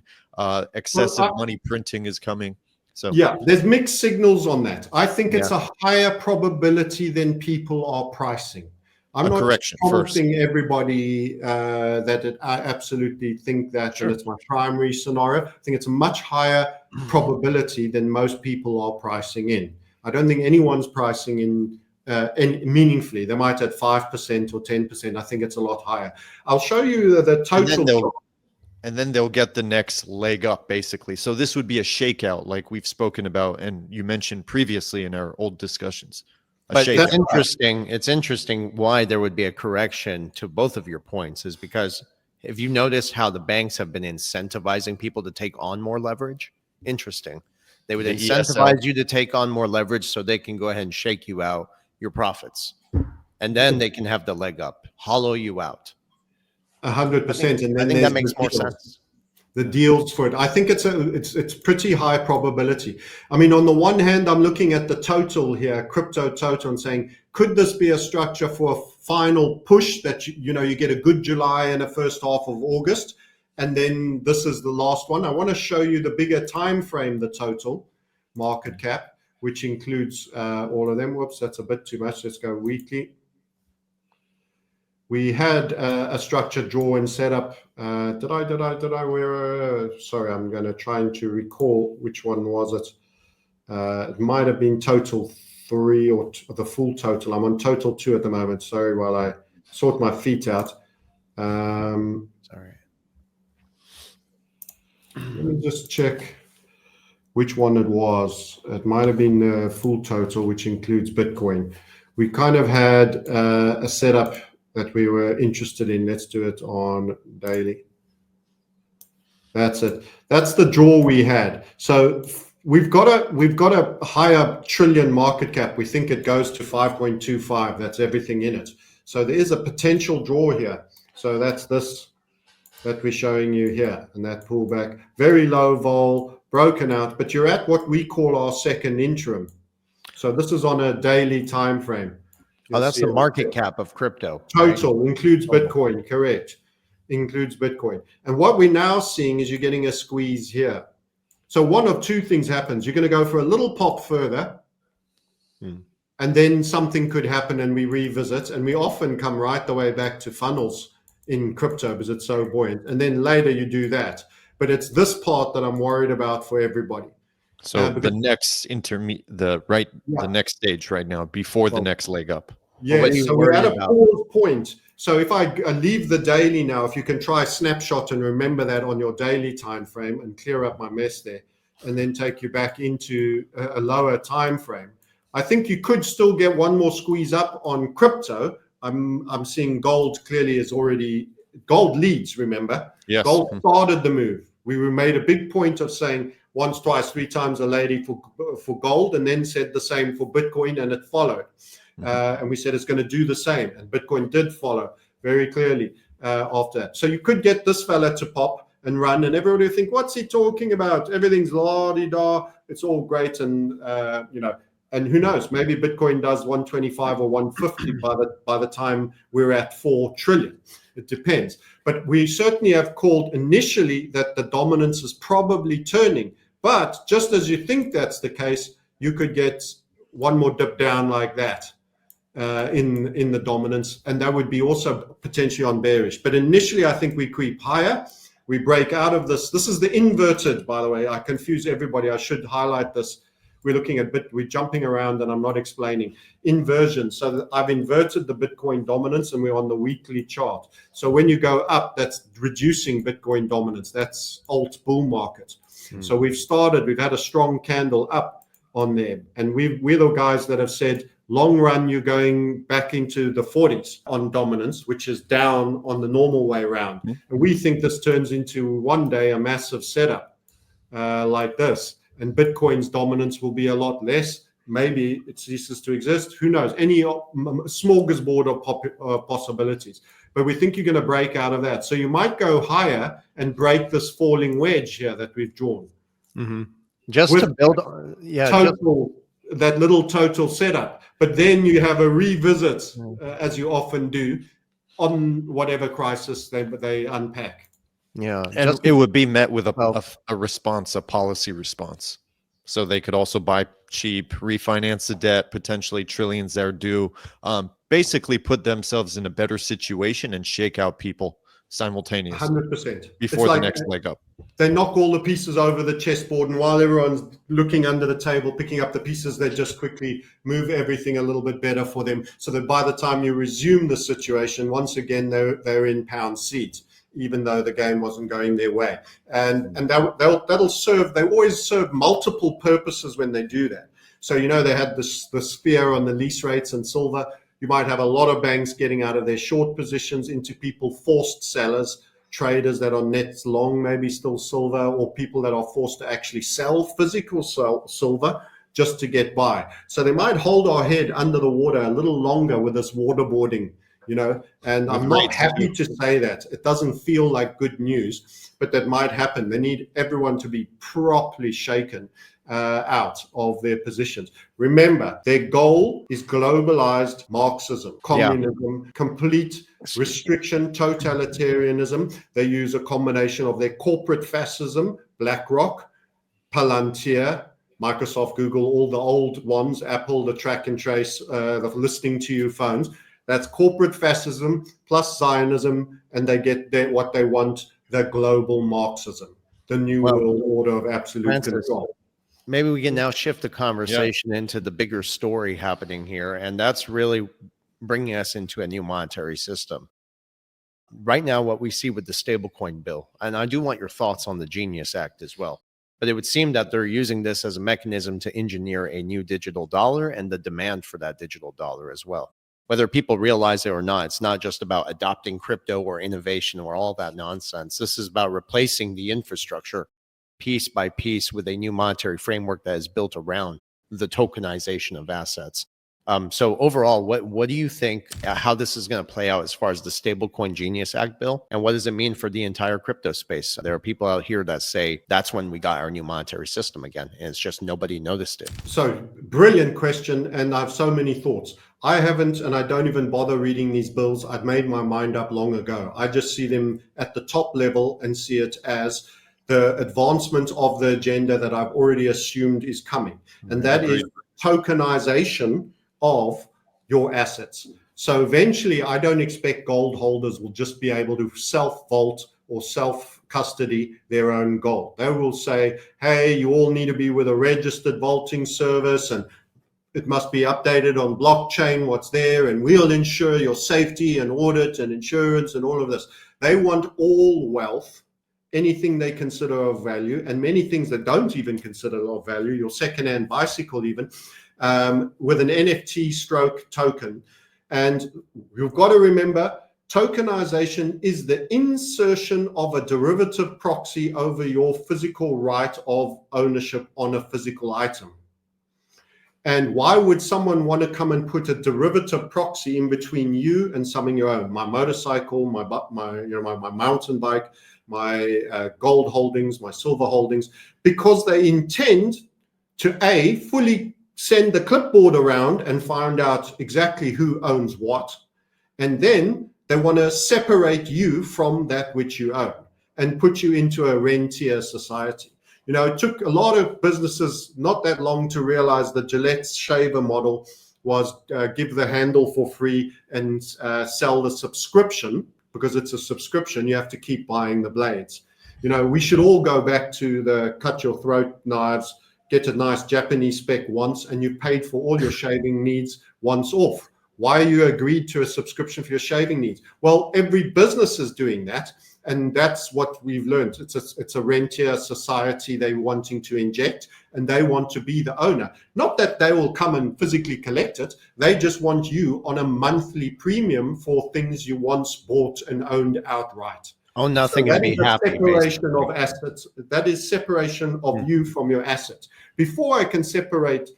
Excessive money printing is coming. So yeah, there's mixed signals on that. I think it's a higher probability than people are pricing. I'm not promising everybody that I absolutely think that, and it's my primary scenario. I think it's a much higher probability than most people are pricing in. I don't think anyone's pricing in meaningfully. They might at 5% or 10%. I think it's a lot higher. I'll show you the total. And then they'll get the next leg up, basically. So this would be a shakeout, like we've spoken about, and you mentioned previously in our old discussions. But that's interesting. It's interesting why there would be a correction to both of your points is because if you notice how the banks have been incentivizing people to take on more leverage, interesting. They would incentivize you to take on more leverage so they can go ahead and shake you out your profits. And then they can have the leg up, hollow you out. 100%. And then I think that makes more sense. The deals for it. I think it's pretty high probability. I mean, on the one hand, I'm looking at the total here, crypto total, and saying, could this be a structure for a final push that you get a good July and a first half of August, And then this is the last one. I want to show you the bigger time frame, the total market cap, which includes all of them. Whoops, that's a bit too much. Let's go weekly. We had a structured draw and setup. Did I? Sorry, I'm going to try to recall which one was it. It might have been total 3 or the full total. I'm on total 2 at the moment. Sorry, while I sort my feet out. Sorry. Let me just check which one it was. It might have been the full total, which includes Bitcoin. We kind of had a setup that we were interested in. Let's do it on daily. That's it. That's the draw we had. So we've got a higher trillion market cap. We think it goes to 5.25. That's everything in it. So there is a potential draw here. So that's this that we're showing you here, and that pullback, very low vol, broken out, but you're at what we call our second interim. So this is on a daily time frame. Oh, that's the market cap of crypto. Total, right? includes Bitcoin, correct. Includes Bitcoin. And what we're now seeing is you're getting a squeeze here. So one of two things happens. You're going to go for a little pop further, and then something could happen and we revisit, and we often come right the way back to funnels in crypto because it's so buoyant. And then later you do that. But it's this part that I'm worried about for everybody. So the next the next stage right now, before the next leg up. Yes, so we're at a pause point. So if I leave the daily now, if you can try snapshot and remember that on your daily time frame and clear up my mess there, and then take you back into a lower time frame, I think you could still get one more squeeze up on crypto. I'm seeing gold clearly is already, gold leads, remember? Yes. Gold started the move. We made a big point of saying once, twice, 3 times a lady for gold, and then said the same for Bitcoin, and it followed. And we said it's going to do the same, and Bitcoin did follow very clearly after that. So you could get this fella to pop and run, and everybody would think, what's he talking about? Everything's la-di-da, it's all great, and and who knows, maybe Bitcoin does 125 or 150 by the time we're at 4 trillion. It depends. But we certainly have called initially that the dominance is probably turning. But just as you think that's the case, you could get one more dip down like that in the dominance, and that would be also potentially on bearish. But initially, I think we creep higher. We break out of this. This is the inverted, by the way. I confuse everybody. I should highlight this. We're looking at we're jumping around, and I'm not explaining inversion. So I've inverted the Bitcoin dominance, and we're on the weekly chart. So when you go up, that's reducing Bitcoin dominance. That's alt bull market. So we've had a strong candle up on there, and we're the guys that have said long run you're going back into the 40s on dominance, which is down on the normal way around. And we think this turns into one day a massive setup like this, and Bitcoin's dominance will be a lot less. Maybe it ceases to exist. Who knows? Any smorgasbord of possibilities. But we think you're going to break out of that. So you might go higher and break this falling wedge here that we've drawn. Just to build, that little total setup. But then you have a revisit, as you often do, on whatever crisis they unpack. Yeah, and it would be met with a response, a policy response. So they could also buy cheap, refinance the debt, potentially trillions that are due, basically put themselves in a better situation and shake out people simultaneously. 100%. Before the next leg up. They knock all the pieces over the chessboard, and while everyone's looking under the table, picking up the pieces, they just quickly move everything a little bit better for them, so that by the time you resume the situation, once again, they're in pound seats, even though the game wasn't going their way. And that'll serve, they always serve multiple purposes when they do that. So, they had this fear on the lease rates and silver. You might have a lot of banks getting out of their short positions into people, forced sellers, traders that are net long, maybe still silver, or people that are forced to actually sell physical silver just to get by. So they might hold our head under the water a little longer with this waterboarding, and I'm not happy to say that. It doesn't feel like good news, but that might happen. They need everyone to be properly shaken. out of their positions. Remember, their goal is globalized Marxism, communism, complete restriction, totalitarianism. They use a combination of their corporate fascism, BlackRock, Palantir, Microsoft, Google, all the old ones, Apple, the track and trace, the listening to you phones. That's corporate fascism plus Zionism, and they get what they want, the global Marxism, the new world order of absolute control. Maybe we can now shift the conversation into the bigger story happening here, and that's really bringing us into a new monetary system. Right now, what we see with the stablecoin bill, and I do want your thoughts on the Genius Act as well, but it would seem that they're using this as a mechanism to engineer a new digital dollar and the demand for that digital dollar as well. Whether people realize it or not, it's not just about adopting crypto or innovation or all that nonsense. This is about replacing the infrastructure piece by piece with a new monetary framework that is built around the tokenization of assets. So overall, what do you think, how this is going to play out as far as the Stablecoin Genius Act bill? And what does it mean for the entire crypto space? There are people out here that say that's when we got our new monetary system again. And it's just nobody noticed it. So brilliant question. And I have so many thoughts. I haven't, and I don't even bother reading these bills. I've made my mind up long ago. I just see them at the top level and see it as the advancement of the agenda that I've already assumed is coming. And that is tokenization of your assets. So eventually, I don't expect gold holders will just be able to self-vault or self-custody their own gold. They will say, hey, you all need to be with a registered vaulting service, and it must be updated on blockchain, what's there, and we'll ensure your safety and audit and insurance and all of this. They want all wealth, anything they consider of value, and many things that don't even consider of value, your secondhand bicycle even, with an NFT stroke token. And you've got to remember, tokenization is the insertion of a derivative proxy over your physical right of ownership on a physical item. And why would someone want to come and put a derivative proxy in between you and something you own? My motorcycle, my mountain bike, my gold holdings, my silver holdings, because they intend to fully send the clipboard around and find out exactly who owns what. And then they want to separate you from that which you own and put you into a rentier society. You know, it took a lot of businesses not that long to realize the Gillette's shaver model was give the handle for free and sell the subscription. Because it's a subscription, you have to keep buying the blades. You know, we should all go back to the cut your throat knives, get a nice Japanese spec once, and you've paid for all your shaving needs once off. Why are you agreed to a subscription for your shaving needs? Well, every business is doing that. And that's what we've learned. It's a rentier society they're wanting to inject, and they want to be the owner. Not that they will come and physically collect it. They just want you on a monthly premium for things you once bought and owned outright. Own nothing and be happy. Separation of assets. That is separation of you from your assets. Before I can separate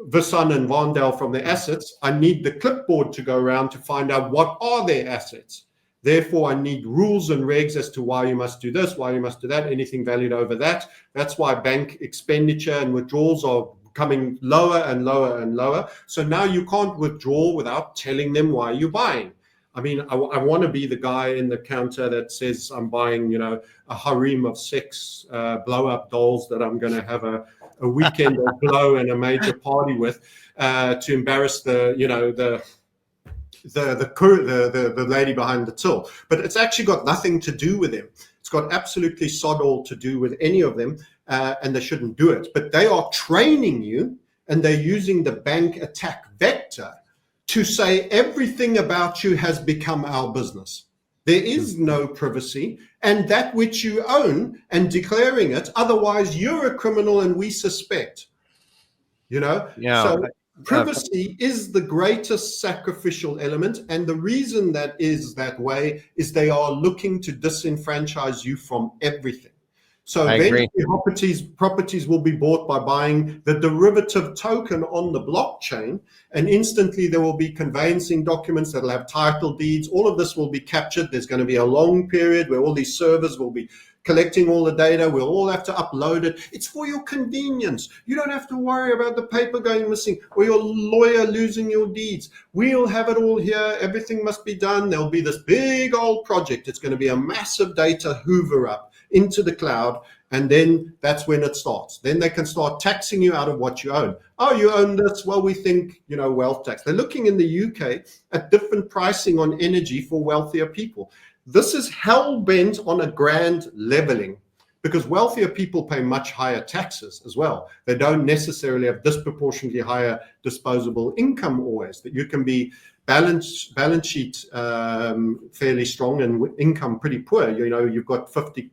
Visan and Vandell from their assets, I need the clipboard to go around to find out what are their assets. Therefore, I need rules and regs as to why you must do this, why you must do that, anything valued over that. That's why bank expenditure and withdrawals are coming lower and lower and lower. So now you can't withdraw without telling them why you're buying. I mean, I want to be the guy in the counter that says I'm buying, you know, a harem of 6 blow-up dolls that I'm going to have a weekend of blow and a major party with to embarrass the lady behind the till. But it's actually got nothing to do with them. It's got absolutely sod all to do with any of them, and they shouldn't do it. But they are training you, and they're using the bank attack vector to say everything about you has become our business. There is no privacy, and that which you own and declaring it, otherwise you're a criminal and we suspect. You know? Yeah. So privacy is the greatest sacrificial element, and the reason that is that way is they are looking to disenfranchise you from everything. So I agree. eventually properties will be bought by buying the derivative token on the blockchain, and instantly there will be conveyancing documents that'll have title deeds. All of this will be captured. There's going to be a long period where all these servers will be collecting all the data. We'll all have to upload it. It's for your convenience. You don't have to worry about the paper going missing or your lawyer losing your deeds. We'll have it all here. Everything must be done. There'll be this big old project. It's going to be a massive data hoover up into the cloud, and then that's when it starts. Then they can start taxing you out of what you own. Oh, you own this? Well, we think, wealth tax. They're looking in the UK at different pricing on energy for wealthier people. This is hell-bent on a grand leveling, because wealthier people pay much higher taxes as well. They don't necessarily have disproportionately higher disposable income always. That you can be balance sheet fairly strong and income pretty poor. You've got $50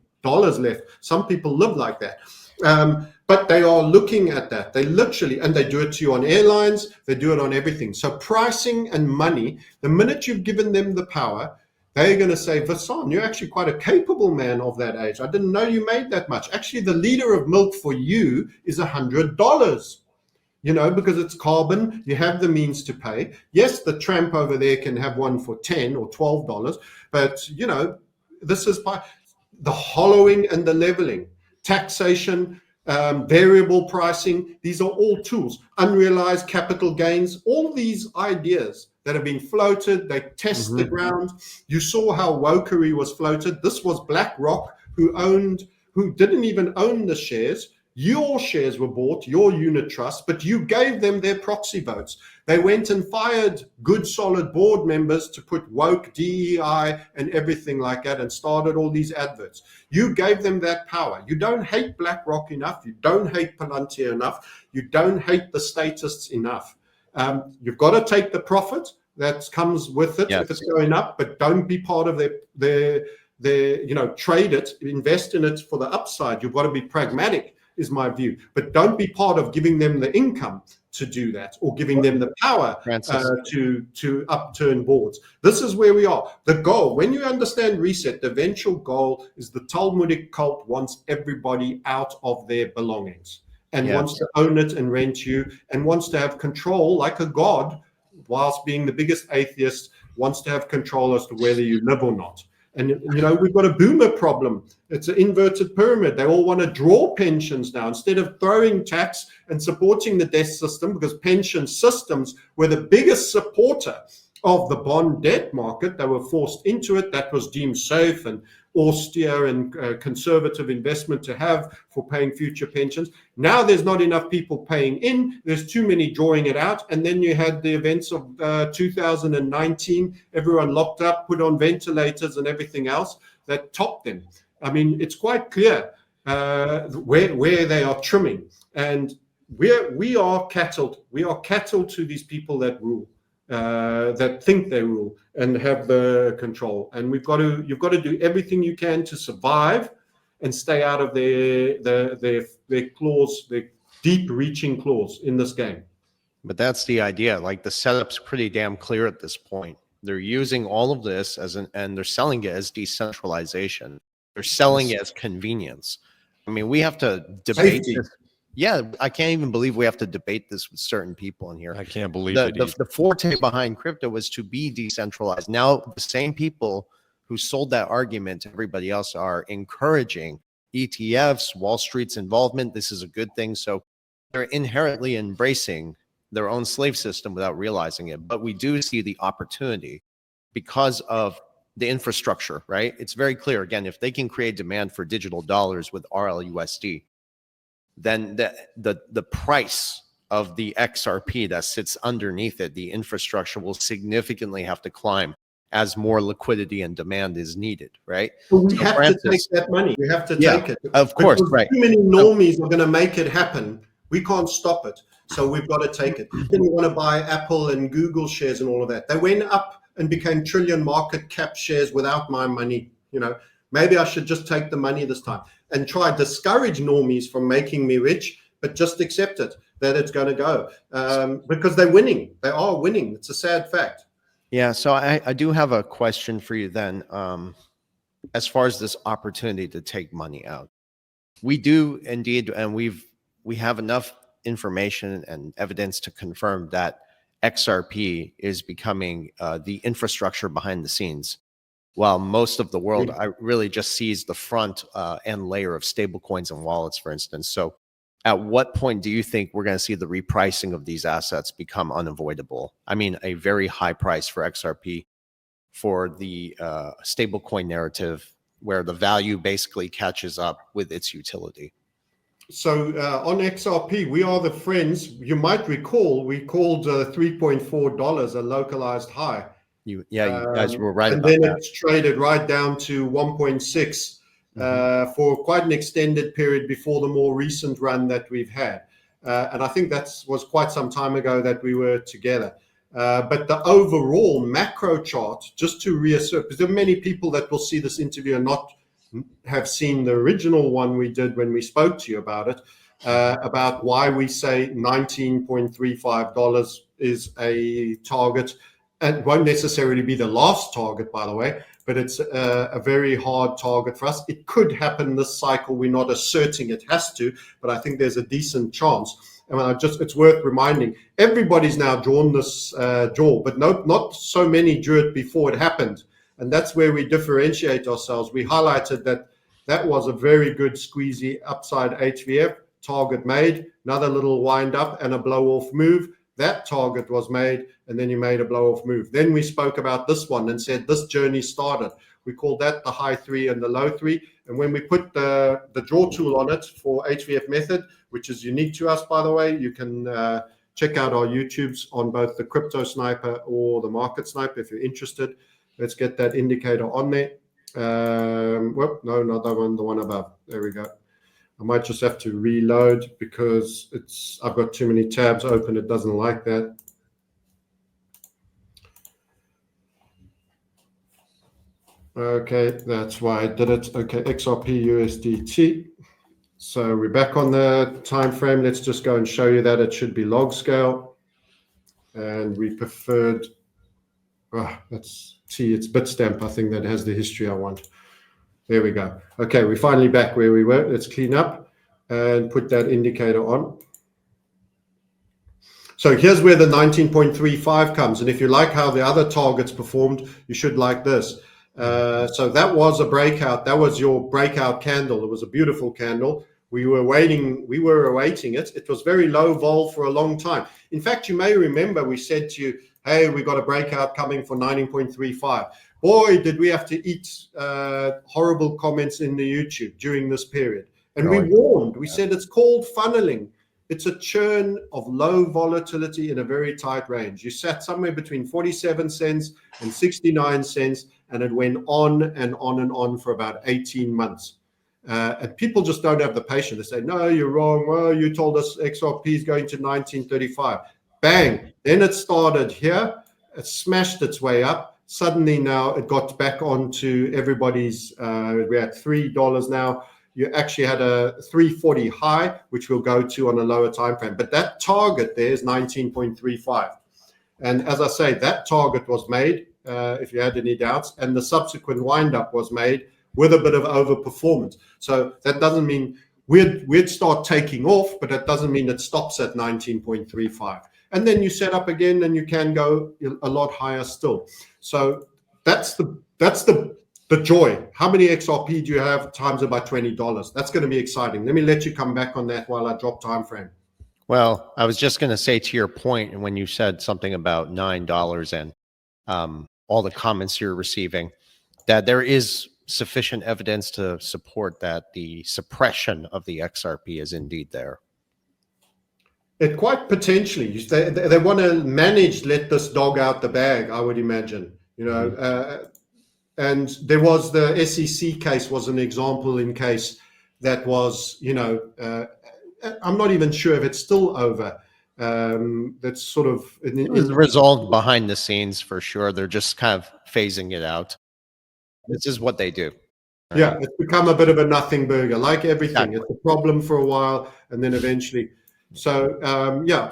left. Some people live like that. But they are looking at that. They literally, and they do it to you on airlines, they do it on everything. So pricing and money, the minute you've given them the power, they're going to say, Vassan, you're actually quite a capable man of that age. I didn't know you made that much. Actually, the liter of milk for you is $100. Because it's carbon, you have the means to pay. Yes, the tramp over there can have one for $10 or $12, but this is by the hollowing and the leveling, taxation, variable pricing. These are all tools. Unrealized capital gains, all these ideas that have been floated, they test the ground. You saw how Wokery was floated. This was BlackRock who didn't even own the shares. Your shares were bought, your unit trust, but you gave them their proxy votes. They went and fired good, solid board members to put woke, DEI, and everything like that, and started all these adverts. You gave them that power. You don't hate BlackRock enough. You don't hate Palantir enough. You don't hate the statists enough. You've got to take the profit that comes with it if it's going up, but don't be part of their trade it, invest in it for the upside. You've got to be pragmatic, is my view, but don't be part of giving them the income to do that or giving them the power to upturn boards. This is where we are. The goal, when you understand reset, the eventual goal is the Talmudic cult wants everybody out of their belongings and wants to own it and rent you and wants to have control like a god, whilst being the biggest atheist, wants to have control as to whether you live or not. And, we've got a boomer problem. It's an inverted pyramid. They all want to draw pensions now instead of throwing tax and supporting the debt system, because pension systems were the biggest supporter of the bond debt market. They were forced into it. That was deemed safe and austere and conservative investment to have for paying future pensions. Now there's not enough people paying in. There's too many drawing it out. And then you had the events of 2019, everyone locked up, put on ventilators and everything else that topped them. I mean, it's quite clear where they are trimming. And we are cattle. We are cattle to these people that rule. That think they rule and have the control, and you've got to do everything you can to survive and stay out of their claws, their deep reaching claws in this game. But that's the idea. Like, the setup's pretty damn clear at this point. They're using all of this and they're selling it as decentralization. They're selling it as convenience. I mean, we have to debate this. Yeah, I can't even believe we have to debate this with certain people in here. I can't believe it. The forte behind crypto was to be decentralized. Now, the same people who sold that argument to everybody else are encouraging ETFs, Wall Street's involvement. This is a good thing. So they're inherently embracing their own slave system without realizing it. But we do see the opportunity because of the infrastructure, right? It's very clear. Again, if they can create demand for digital dollars with RLUSD, then the price of the XRP that sits underneath it, the infrastructure, will significantly have to climb as more liquidity and demand is needed, right? But we have to take that money. We have to take it. Of course, because right. Too many normies are going to make it happen. We can't stop it. So we've got to take it. Didn't want to buy Apple and Google shares and all of that. They went up and became trillion market cap shares without my money. Maybe I should just take the money this time and try to discourage normies from making me rich, but just accept it, that it's going to go because they're winning. They are winning. It's a sad fact. Yeah. So I do have a question for you then. As far as this opportunity to take money out, We do indeed, and we have enough information and evidence to confirm that XRP is becoming the infrastructure behind the scenes, while most of the world really just sees the front end layer of stablecoins and wallets, for instance. So, at what point do you think we're going to see the repricing of these assets become unavoidable? I mean, a very high price for XRP for the stablecoin narrative, where the value basically catches up with its utility. So on XRP, we are the friends. You might recall we called $3.4 a localized high. You guys were right and about then that. it's traded right down to 1.6 for quite an extended period before the more recent run that we've had. And I think that was quite some time ago that we were together. But the overall macro chart, just to reassert, because there are many people that will see this interview and not have seen the original one we did when we spoke to you about it, about why we say $19.35 is a target. It won't necessarily be the last target, by the way, but it's a very hard target for us. It could happen this cycle. We're not asserting it has to, but I think there's a decent chance. And it's worth reminding, everybody's now drawn this draw, but not so many drew it before it happened. And that's where we differentiate ourselves. We highlighted that was a very good squeezy upside HVF, target made, another little wind up and a blow off move. That target was made, and then you made a blow off move. Then we spoke about this one and said this journey started. We called that the high 3 and the low 3. And when we put the draw tool on it for HVF method, which is unique to us, by the way, you can check out our YouTubes on both the Crypto Sniper or the Market Sniper if you're interested. Let's get that indicator on there. Well, no, not that one, the one above. There we go. I might just have to reload because I've got too many tabs open. It doesn't like that. Okay, that's why I did it. Okay, XRP USDT. So we're back on the time frame. Let's just go and show you that it should be log scale. And we preferred, that's T, it's Bitstamp, I think, that has the history I want. There we go. Okay, we're finally back where we were. Let's clean up and put that indicator on. So here's where the 19.35 comes. And if you like how the other targets performed, you should like this. So that was a breakout. That was your breakout candle. It was a beautiful candle. We were awaiting it. It was very low vol for a long time. In fact, you may remember we said to you, hey, we got a breakout coming for 19.35. Boy, did we have to eat horrible comments in the YouTube during this period. And we warned. We said it's called funneling. It's a churn of low volatility in a very tight range. You sat somewhere between 47 cents and 69 cents, and it went on and on and on for about 18 months. And people just don't have the patience. They say, no, you're wrong. Well, you told us XRP is going to 1935. Bang. Then it started here. It smashed its way up. Suddenly now it got back onto everybody's, we're at $3 now. You actually had a 340 high, which we'll go to on a lower time frame. But that target there is 19.35. And as I say, that target was made, if you had any doubts, and the subsequent windup was made with a bit of overperformance. So that doesn't mean we'd start taking off, but that doesn't mean it stops at 19.35. And then you set up again and you can go a lot higher still. So that's the joy. How many XRP do you have times it by $20? That's going to be exciting. Let me let you come back on that while I drop time frame. Well, I was just going to say to your point, when you said something about $9 and all the comments you're receiving, that there is sufficient evidence to support that the suppression of the XRP is indeed there. It quite potentially. They want to let this dog out the bag, I would imagine. You know, and there was the SEC case was an example in case that was, you know, I'm not even sure if it's still over. That's sort of it's resolved behind the scenes for sure. They're just kind of phasing it out. This is what they do. Right? Yeah, it's become a bit of a nothing burger, like everything. Exactly. It's a problem for a while, and then eventually. So yeah,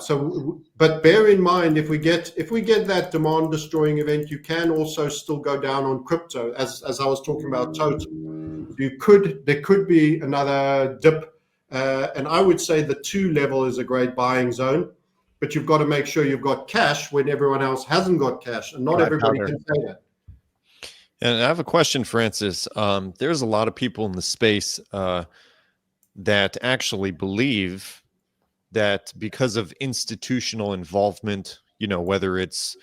but bear in mind, if we get that demand destroying event, you can also still go down on crypto, as I was talking about total. There could be another dip, and I would say the 2 level is a great buying zone, but you've got to make sure you've got cash when everyone else hasn't got cash, and not Dry everybody powder. can say that. And I have a question, Francis. There's a lot of people in the space that actually believe that because of institutional involvement, whether it's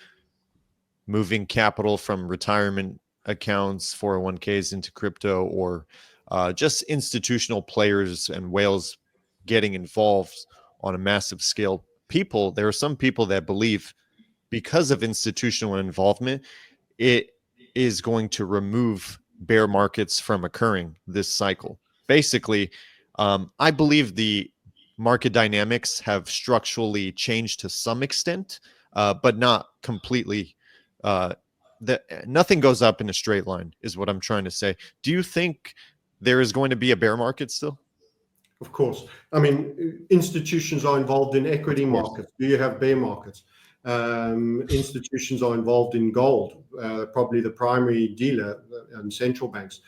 moving capital from retirement accounts, 401ks into crypto, or just institutional players and whales getting involved on a massive scale. There are some people that believe because of institutional involvement, it is going to remove bear markets from occurring this cycle. Basically, I believe the market dynamics have structurally changed to some extent, but not completely. That nothing goes up in a straight line is what I'm trying to say. Do you think there is going to be a bear market still? Of course. I mean, institutions are involved in equity markets. Do you have bear markets? Institutions are involved in gold, probably the primary dealer and central banks.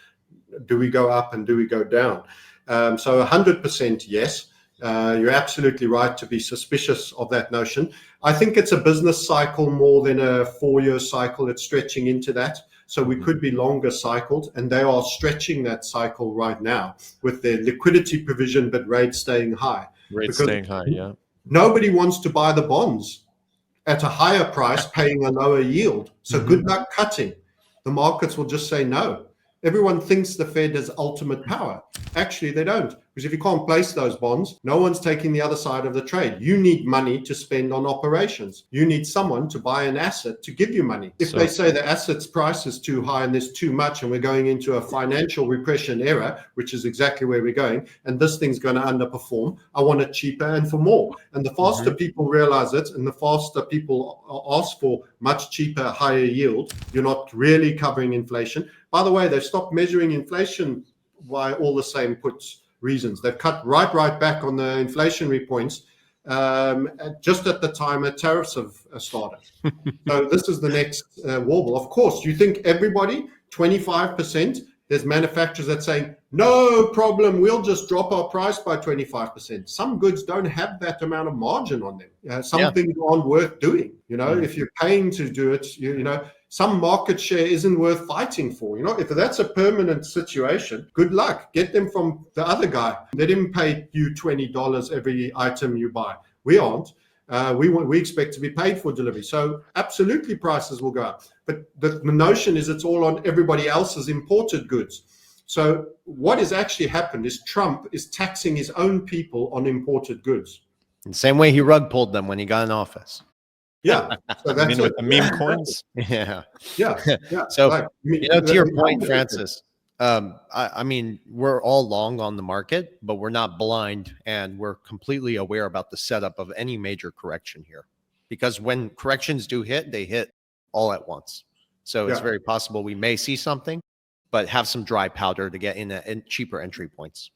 Do we go up and do we go down? So 100% yes. You're absolutely right to be suspicious of that notion. I think it's a business cycle more than a 4-year cycle. It's stretching into that. So we could be longer cycled, and they are stretching that cycle right now with their liquidity provision, but rates staying high. Rates staying high, yeah. Nobody wants to buy the bonds at a higher price, paying a lower yield. So good luck cutting. The markets will just say no. Everyone thinks the Fed has ultimate power. Actually, they don't. Because if you can't place those bonds, no one's taking the other side of the trade. You need money to spend on operations. You need someone to buy an asset to give you money. If they say the asset's price is too high and there's too much and we're going into a financial repression era, which is exactly where we're going, and this thing's going to underperform, I want it cheaper and for more. And the faster people realize it and the faster people ask for much cheaper, higher yield, you're not really covering inflation. By the way, they've stopped measuring inflation by all the same puts reasons. They've cut right back on the inflationary points just at the time that tariffs have started. So this is the next warble. Of course, you think everybody, 25%, there's manufacturers that saying, no problem, we'll just drop our price by 25%. Some goods don't have that amount of margin on them. Some things aren't worth doing. If you're paying to do it, some market share isn't worth fighting for. If that's a permanent situation, good luck. Get them from the other guy. They didn't pay you $20 every item you buy. We aren't. We expect to be paid for delivery. So absolutely prices will go up. But the notion is it's all on everybody else's imported goods. So what has actually happened is Trump is taxing his own people on imported goods. In the same way he rug pulled them when he got in office. Yeah. So that's with the meme coins? Yeah. So to your point, Francis, I mean, we're all long on the market, but we're not blind, and we're completely aware about the setup of any major correction here, because when corrections do hit, they hit all at once. So it's very possible we may see something, but have some dry powder to get in at cheaper entry points.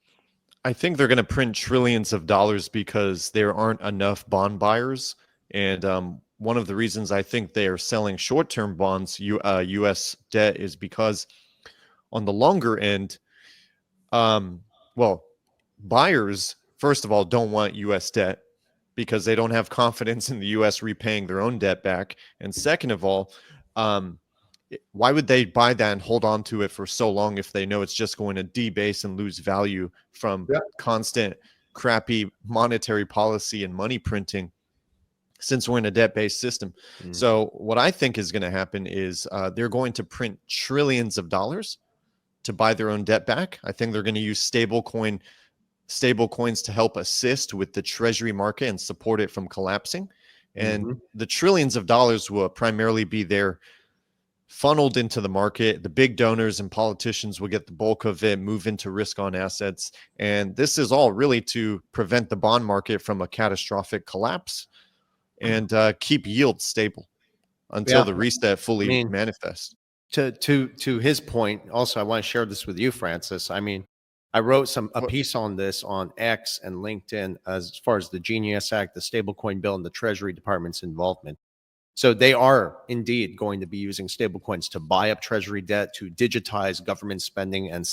I think they're going to print trillions of dollars because there aren't enough bond buyers. And one of the reasons I think they are selling short-term bonds, U.S. debt, is because on the longer end, buyers, first of all, don't want U.S. debt because they don't have confidence in the U.S. repaying their own debt back. And second of all, why would they buy that and hold on to it for so long if they know it's just going to debase and lose value from constant crappy monetary policy and money printing, since we're in a debt-based system? So what I think is going to happen is they're going to print trillions of dollars to buy their own debt back. I think they're going to use stablecoins to help assist with the treasury market and support it from collapsing. And the trillions of dollars will primarily be there funneled into the market. The big donors and politicians will get the bulk of it, move into risk on assets. And this is all really to prevent the bond market from a catastrophic collapse and keep yields stable until the reset fully manifests. To his point, also, I want to share this with you, Francis. I mean, I wrote a piece on this on X and LinkedIn as far as the Genius Act, the stablecoin bill, and the Treasury Department's involvement. So they are indeed going to be using stablecoins to buy up Treasury debt, to digitize government spending, and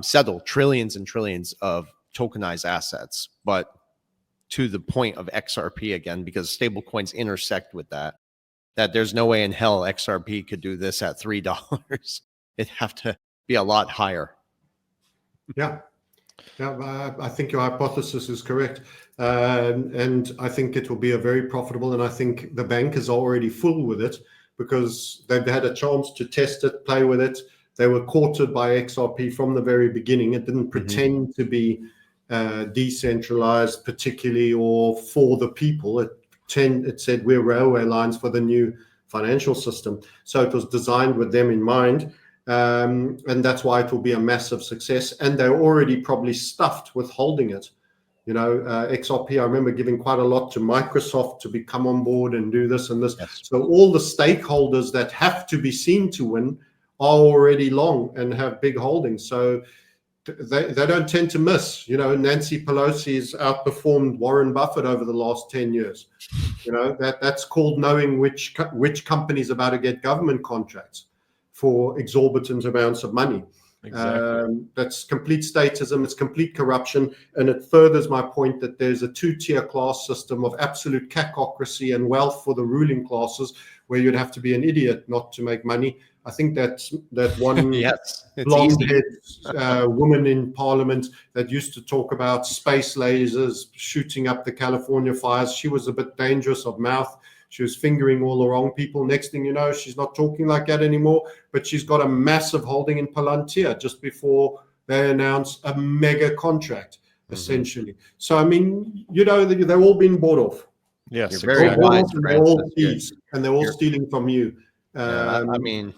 settle trillions and trillions of tokenized assets. But to the point of XRP again, because stablecoins intersect with that there's no way in hell XRP could do this at $3. It'd have to be a lot higher. Yeah. Yeah, I think your hypothesis is correct. And I think it will be a very profitable, and I think the bankers are already full with it because they've had a chance to test it, play with it. They were courted by XRP from the very beginning. It didn't pretend to be decentralized particularly or for the people. It said we're railway lines for the new financial system. So it was designed with them in mind. And that's why it will be a massive success. And they're already probably stuffed with holding it. You know, XRP, I remember giving quite a lot to Microsoft to come on board and do this and this. Yes. So all the stakeholders that have to be seen to win are already long and have big holdings. So they don't tend to miss. You know, Nancy Pelosi has outperformed Warren Buffett over the last 10 years. You know, that's called knowing which company's about to get government contracts for exorbitant amounts of money. Exactly. That's complete statism, it's complete corruption, and it furthers my point that there's a two-tier class system of absolute cacocracy and wealth for the ruling classes, where you'd have to be an idiot not to make money. I think that one Yes, blonde-haired woman in Parliament that used to talk about space lasers shooting up the California fires, she was a bit dangerous of mouth. She was fingering all the wrong people. Next thing you know, she's not talking like that anymore, but she's got a massive holding in Palantir just before they announce a mega contract, essentially. So, I mean, you know, they've all been bought off. Yes, You're very wise, they're all Francis. thieves, and they're all stealing from you. I mean,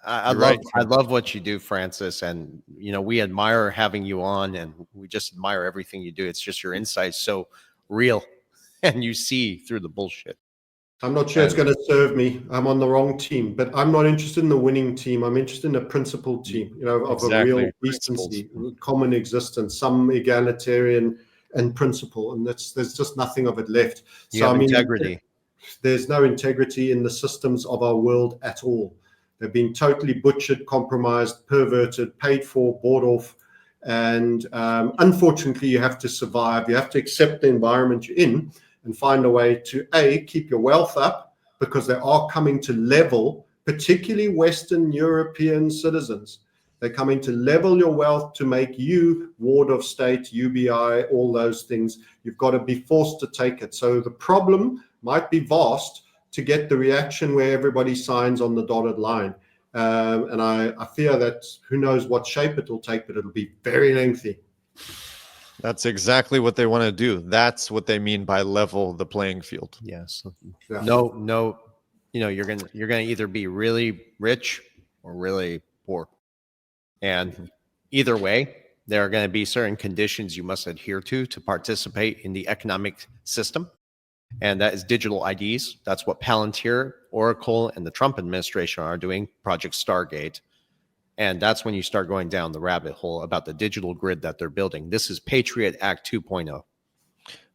I You're love right. I love what you do, Francis, and you know we admire having you on, and we just admire everything you do. It's just your insights so real, and you see through the bullshit. I'm not sure it's going to serve me. I'm on the wrong team, but I'm not interested in the winning team. I'm interested in a principled team, you know, of a real decency, common existence, some egalitarian and principle, and there's just nothing of it left. So I mean, integrity. There's no integrity in the systems of our world at all. They've been totally butchered, compromised, perverted, paid for, bought off, and unfortunately, you have to survive. You have to accept the environment you're in and find a way to keep your wealth up, because they are coming to level, particularly Western European citizens. They're coming to level your wealth to make you ward of state, UBI, all those things. You've got to be forced to take it. So the problem might be vast to get the reaction where everybody signs on the dotted line. And I fear that who knows what shape it will take, but it'll be very lengthy. That's exactly what they want to do. That's what they mean by level the playing field. Yes. Yeah. No, you know, you're gonna either be really rich or really poor. And either way, there are going to be certain conditions you must adhere to participate in the economic system. And that is digital IDs. That's what Palantir, Oracle, and the Trump administration are doing, Project Stargate. And that's when you start going down the rabbit hole about the digital grid that they're building. This is Patriot Act 2.0.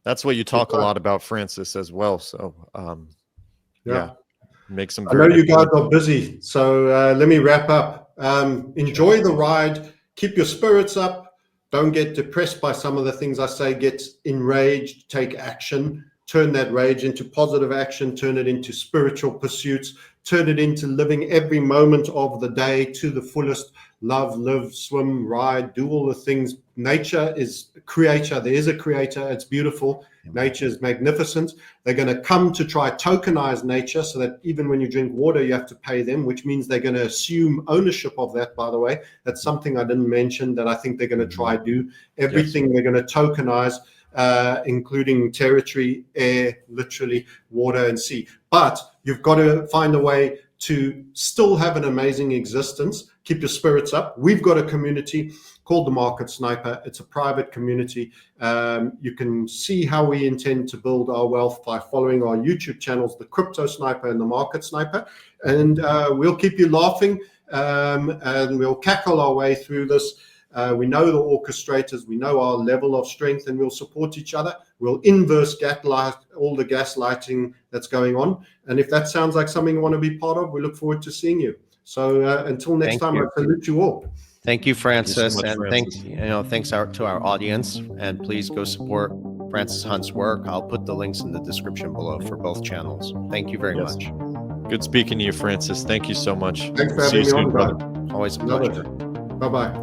That's what you talk a lot about, Francis, as well. So, yeah. Make some. I know you guys are busy, so let me wrap up. Enjoy the ride. Keep your spirits up. Don't get depressed by some of the things I say. Get enraged. Take action. Turn that rage into positive action. Turn it into spiritual pursuits. Turn it into living every moment of the day to the fullest. Love, live, swim, ride, do all the things. Nature is a creator. There is a creator. It's beautiful. Nature is magnificent. They're going to come to try tokenize nature so that even when you drink water, you have to pay them, which means they're going to assume ownership of that, by the way. That's something I didn't mention that I think they're going to try do. Everything they're going to tokenize, including territory, air, literally water and sea. But you've got to find a way to still have an amazing existence. Keep your spirits up. We've got a community called the Market Sniper. It's a private community. You can see how we intend to build our wealth by following our YouTube channels, the Crypto Sniper and the Market Sniper. And we'll keep you laughing and we'll cackle our way through this. We know the orchestrators, we know our level of strength, and we'll support each other. We'll inverse gaslight all the gaslighting that's going on. And if that sounds like something you want to be part of, we look forward to seeing you. So until next time, I salute you all. Thank you, Francis. Thank you so much, and thanks to our audience. And please go support Francis Hunt's work. I'll put the links in the description below for both channels. Thank you very much. Good speaking to you, Francis. Thank you so much. Thanks for See having you me soon, on, brother. brother. Always a pleasure. Bye-bye.